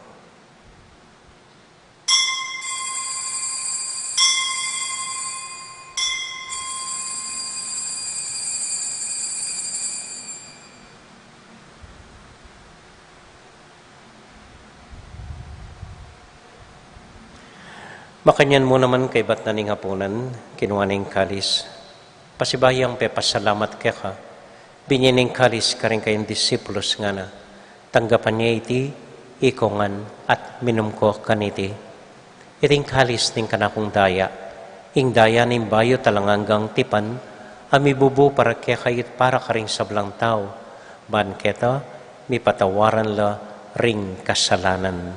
Makanyan mo naman kay bat naning hapunan, kinuha ng kalis. Pasibayang pepasalamat kaya ka, binyaning kalis ka rin kayong disipulos nga na, tanggapan niya iti, ikongan at minum ko kaniti. Iting kalis ning kanakong daya, ing daya ning bayo talanganggang tipan, amibubo para kaya kayit para ka rin sablang tao, ban keta, mi patawaran la ring kasalanan.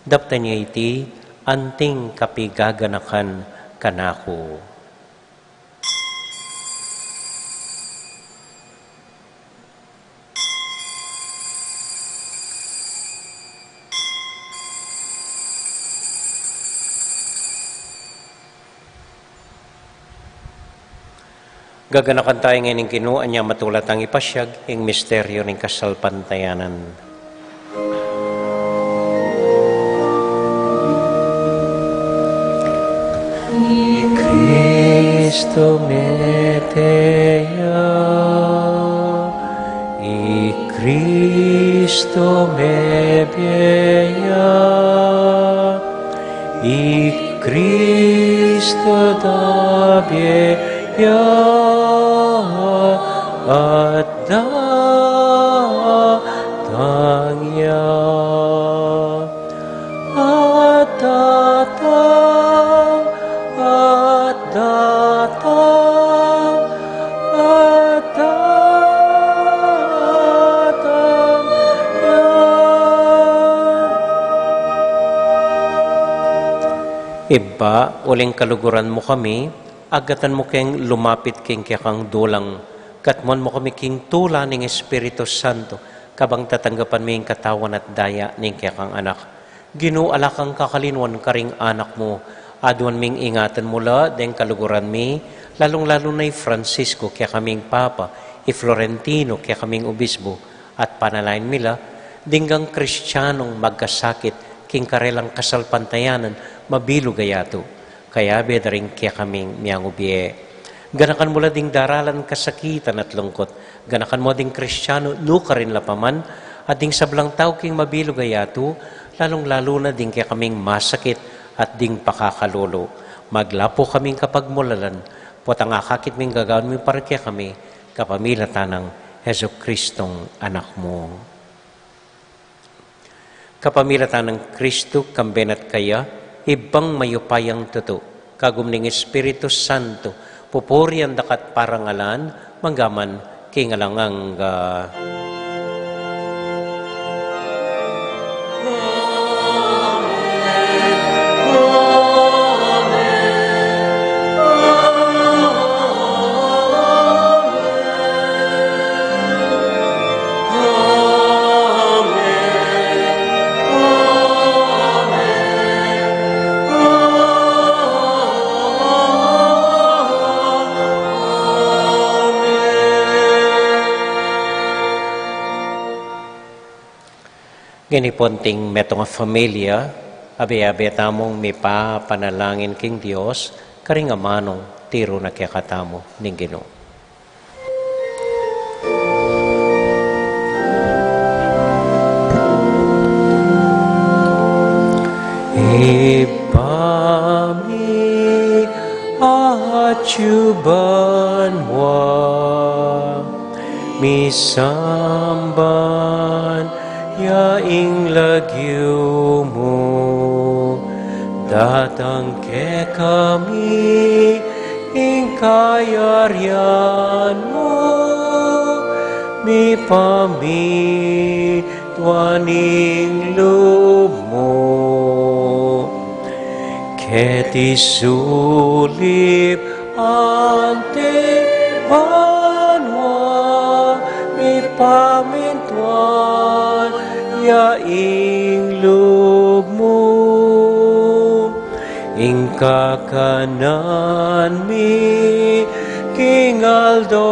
Dapta niya iti, anting kapigaganakan kanako. Gaganakan tayo ngayon ng kinuha niya matulat ang ipasyag, yung misteryo ng kasalpantayanan. Cristo meteia, y Cristo me veia, y Cristo da veia, at datangya, at datang, at datang, at datangya. Iba, uling kaluguran mo kami, agatan mo keng lumapit keng kang dulang, katmon mo kami king tula ng Espiritu Santo, kabang tatanggapan mo yung katawan at daya ng kang anak. Ginuala kang kakalinwan karing anak mo, aduan ming ingatan mula, deng kaluguran mi, lalong-lalo na'y Francisco, kaya kaming Papa, Florentino kaya kaming obispo at panalain mila, dinggang Kristiyanong magkasakit, king karelang kasalpantayanan, mabilog ayato. Kaya bedaring kaya kaming miyang ubiye. Ganakan mula ding daralan kasakitan at lungkot. Ganakan mo ding Kristiyano, luka rin lapaman, at ding sablang tao king mabilog ayato, lalong-lalo na ding kaya kaming masakit at ding pakakalolo. Maglapo kaming kapag mulalan, potang akakit ming gagawin mo para kaya kami, kapamilya tanang Heso Kristong anak mo. Kapamilya tanang Kristo, kambenat kaya, ibang mayupayang tuto, kagumning Espiritu Santo, pupurian dakat parangalan, manggaman kingalangang giniponting metong familia, abe-abe tamong may panalangin king Dios, karingamanong tiro na kaya katamo ning Ginoo. Ibami achuban wa misamban yaing lagyo mo, datang ke kami, ing kayaryan mo, mi pamitwaning loob mo, keti sulip ante banwa, mi pamitwan yaing loob mo, ing kakanan mi King Aldo,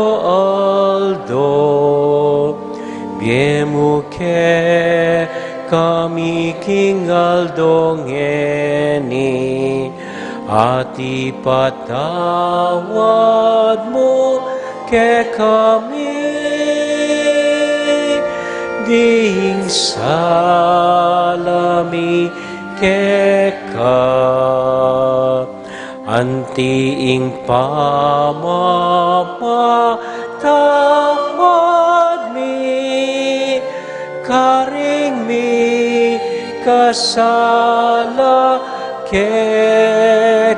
biemu ke kami King Aldo ngeni, at ipatawad mo ke kami, ding salami keka, antiing pamapatawad mi, karing mi kasala ke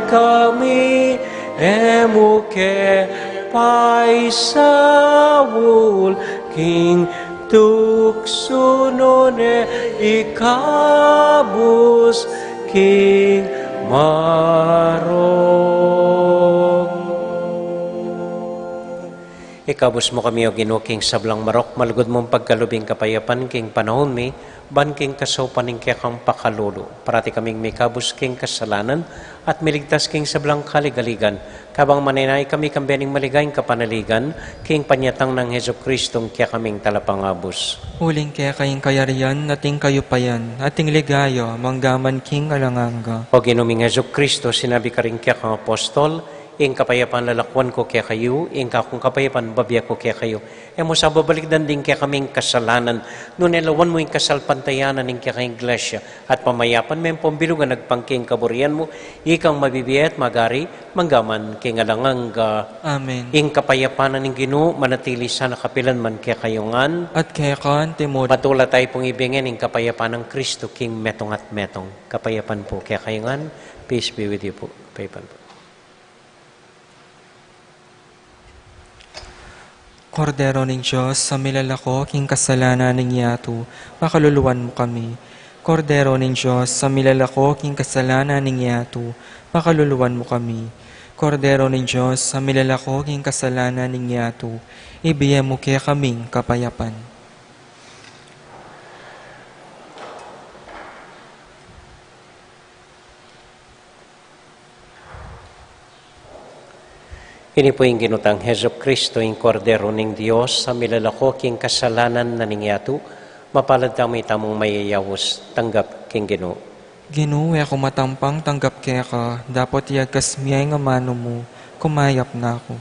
kami, emu ke paisawul king tuksunone ikabus king marok. Ikabus mo kami o Ginoo king sablang marok, malugod mong pagkalubing kapayapan king panahon mi, ban king kasopan ning kekang pakalolo, parati kaming may kabus king kasalanan, at miligtas king sablang kaligaligan, kabang maninay kami kambening maligayang kapanaligan, king panyatang ng Heso Kristong kaya kaming talapangabos. Uling kaya kayong kayarian, nating kayupayan, ating ligayo, manggaman king alanganga. O Ginoong Heso Kristo, sinabi ka rin kaya kang apostol, ing kapayapan lalakwan ko kaya kayo, ing kakong kapayapan babya ko kaya kayo. E mo sa babalikdan din kaya kaming kasalanan, nun elawan mo yung kasalpantayanan ng kaya kayong iglesia, at pamayapan may pambilugan nagpangking kaburian mo, ikang mabibiyat magari, manggaman king alangang Amen. ing kapayapanan ng Ginoo, manatili sa nakapilan man kaya kayongan, At kaya kan timod, patula tayo pong ibigin ing kapayapan ng Kristo, king metong at metong. Kapayapan po kaya kayongan, peace be with you po. Kapayapan po. Kordero ng Diyos, sa milalako king kasalanan ng yato, makaluluwan mo kami. Kordero ng Diyos, sa milalako king kasalanan ng yato, makaluluwan mo kami. Kordero ng Diyos, sa milalako king kasalanan ng yato, ibigay mo kaya kaming kapayapan. Ini po yung ginutang Heso Kristo, yung kordero ng Diyos, sa milalako king kasalanan na ningyatu, mapalad kami tamong mayayawos, tanggap king Ginoo. Ginoo, ako matampang tanggap kaya ka, dapat iagkas miyay nga mano mo, kumayap na ako.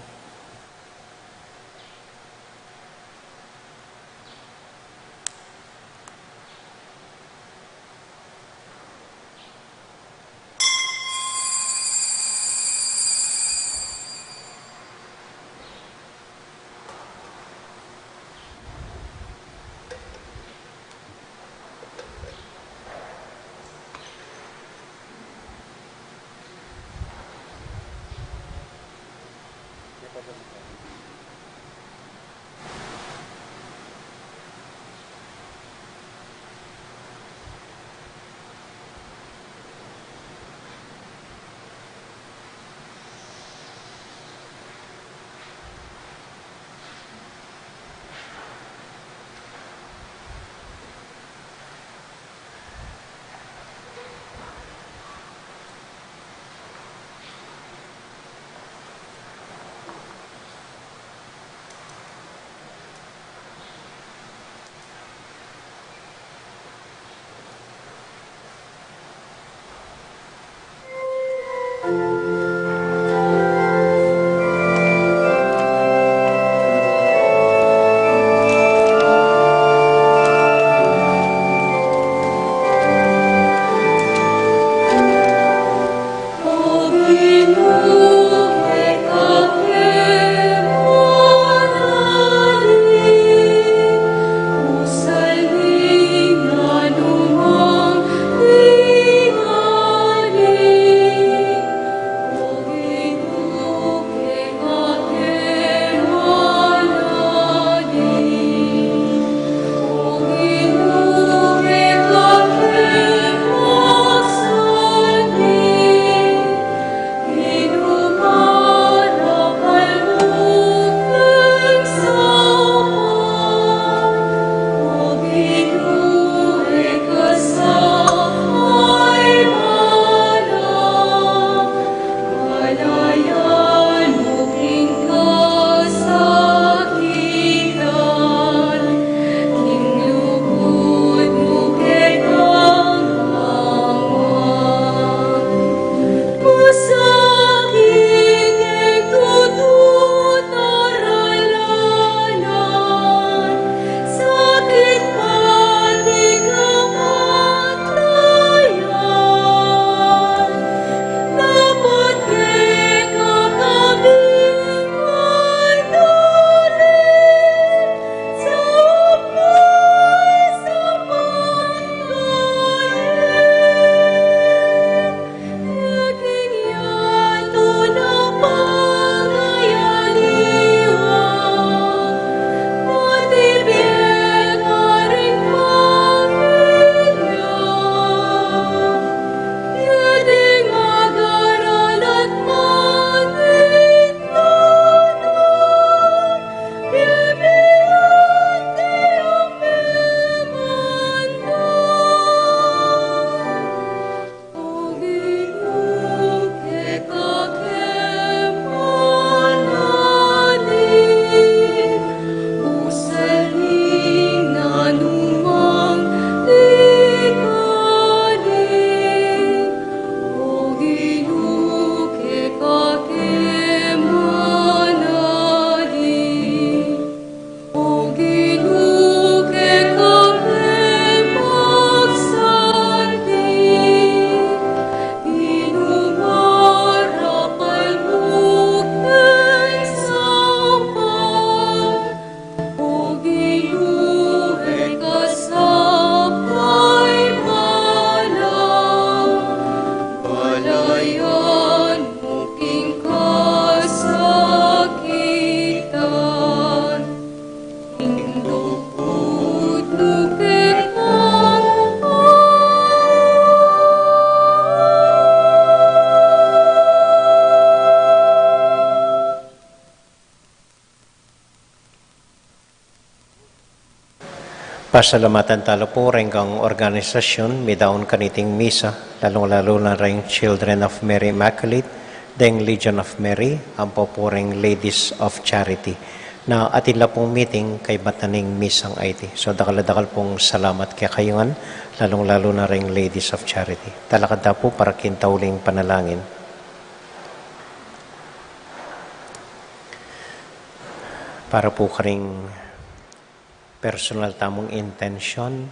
Pasalamatan talo po rin kang organisasyon, midaon kaniting misa, lalong-lalo na rin Children of Mary Immaculate, deng Legion of Mary, ang popuring Ladies of Charity. Na atila pong meeting kay Bataning Misang IT. So dakal pong salamat kaya kayungan, lalong-lalo na rin Ladies of Charity. Talakad po para kintauling panalangin. Para po karing personal tamong intention,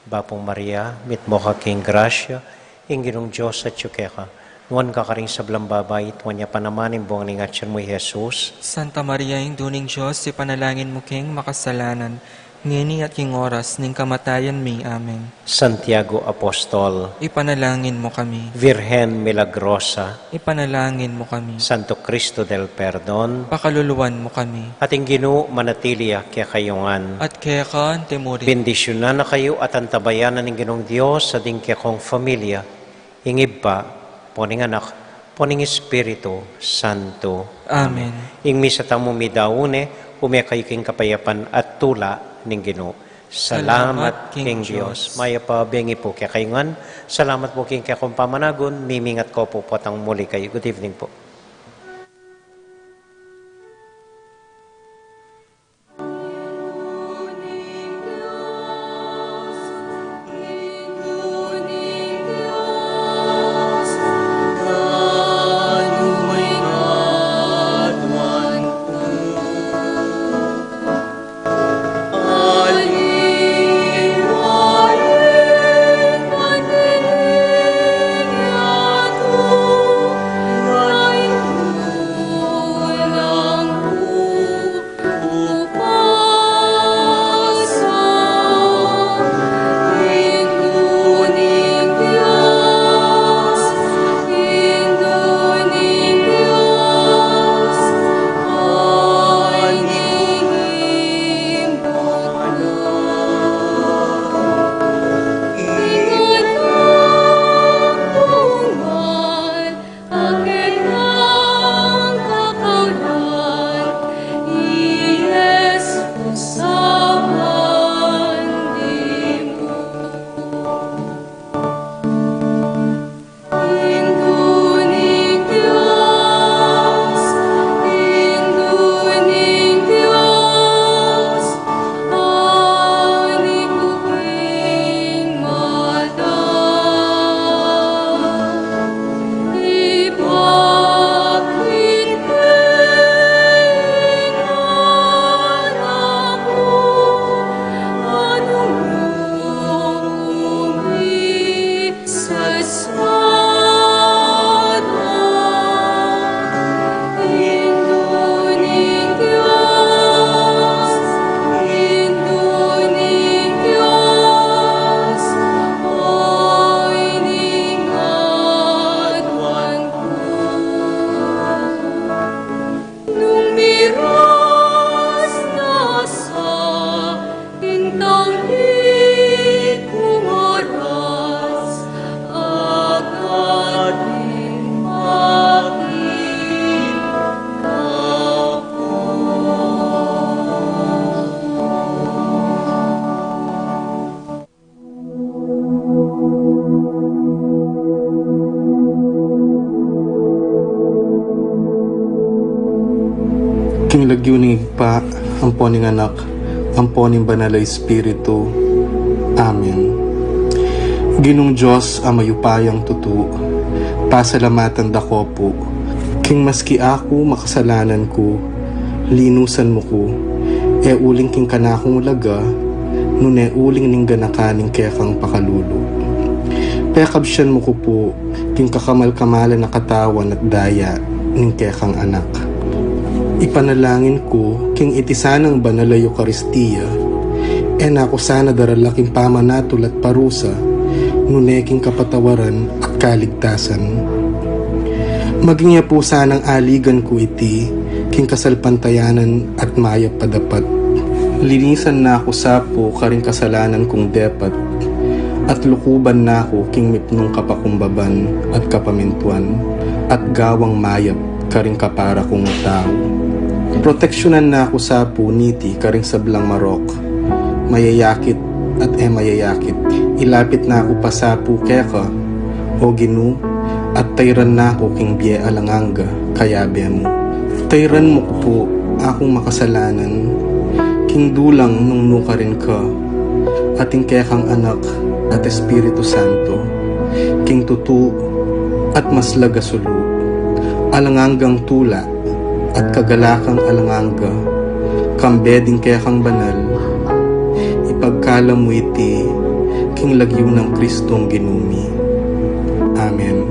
Bapong Maria, mitmo ka king grasya, inginong Diyos at yukeka. Nuwan ka karing sablang babay, tuwan niya panamanin buong ni ngatsin mo, Jesus. Santa Maria, Induning Diyos, ipanalangin mo king makasalanan, ngini at king oras, ning kamatayan mi. Amen. Santiago Apostol, Ipanalangin mo kami. Virgen Milagrosa, Ipanalangin mo kami. Santo Cristo del Perdon, Pakaluluwan mo kami. ating Ginoo manatilia kaya kayungan. At kaya ka ang temuri. Bendisyonan na kayo at antabayanan ng Ginoong Diyos sa ding kong familia. Ingib pa, poning anak, poning Espiritu Santo. Amen. Ing misa tamo midaune, umekay king kapayapan at tula ng Ginoo. Salamat, King Diyos. Maya pa bengi po kaya kayungan. Salamat po king kaya kong pamanagon. Mimingat ko po potang muli kayo. Good evening po. King lagyuning pa, amponing anak, amponing banalay espiritu. Amen. Ginong Diyos amayupayang tutu, pasalamatan dako po. King maski ako makasalanan ko, linusan mo ko, uling king kanakong laga, nune uling ning ganakaning kaya kang pakalulu. Pekabsyan mo ko po, king kakamal-kamalan na katawan at daya, ning kaya kang anak. Ipanalangin ko, king itisanang banal ay Eucharistia, nako sana daralaking pamanatul at parusa, nuneking kapatawaran at kaligtasan. Maging niya po sanang aligan ko iti, king kasalpantayanan at mayap padapat. Linisan na ako sapo karing kasalanan kong depat, at lukuban na ako king mipnong kapakumbaban at kapamintuan, at gawang mayap karing kapara kong tao. Proteksyonan na ako sa puniti karing sablang marok, mayayakit at mayayakit. Ilapit na ako pa sa pukeka, o Ginu, at tayran na ako king biye alanganga kayabe mo. Tayran mo po akong makasalanan, king dulang nung nuka rin ka, ating kekang anak at Espiritu Santo, king tutu at mas lagasulu, alanganggang tula at kagalakang alanganga, kambeding kekang banal, ipagkala mo iti, king lagyo ng Kristong ginumi. Amen.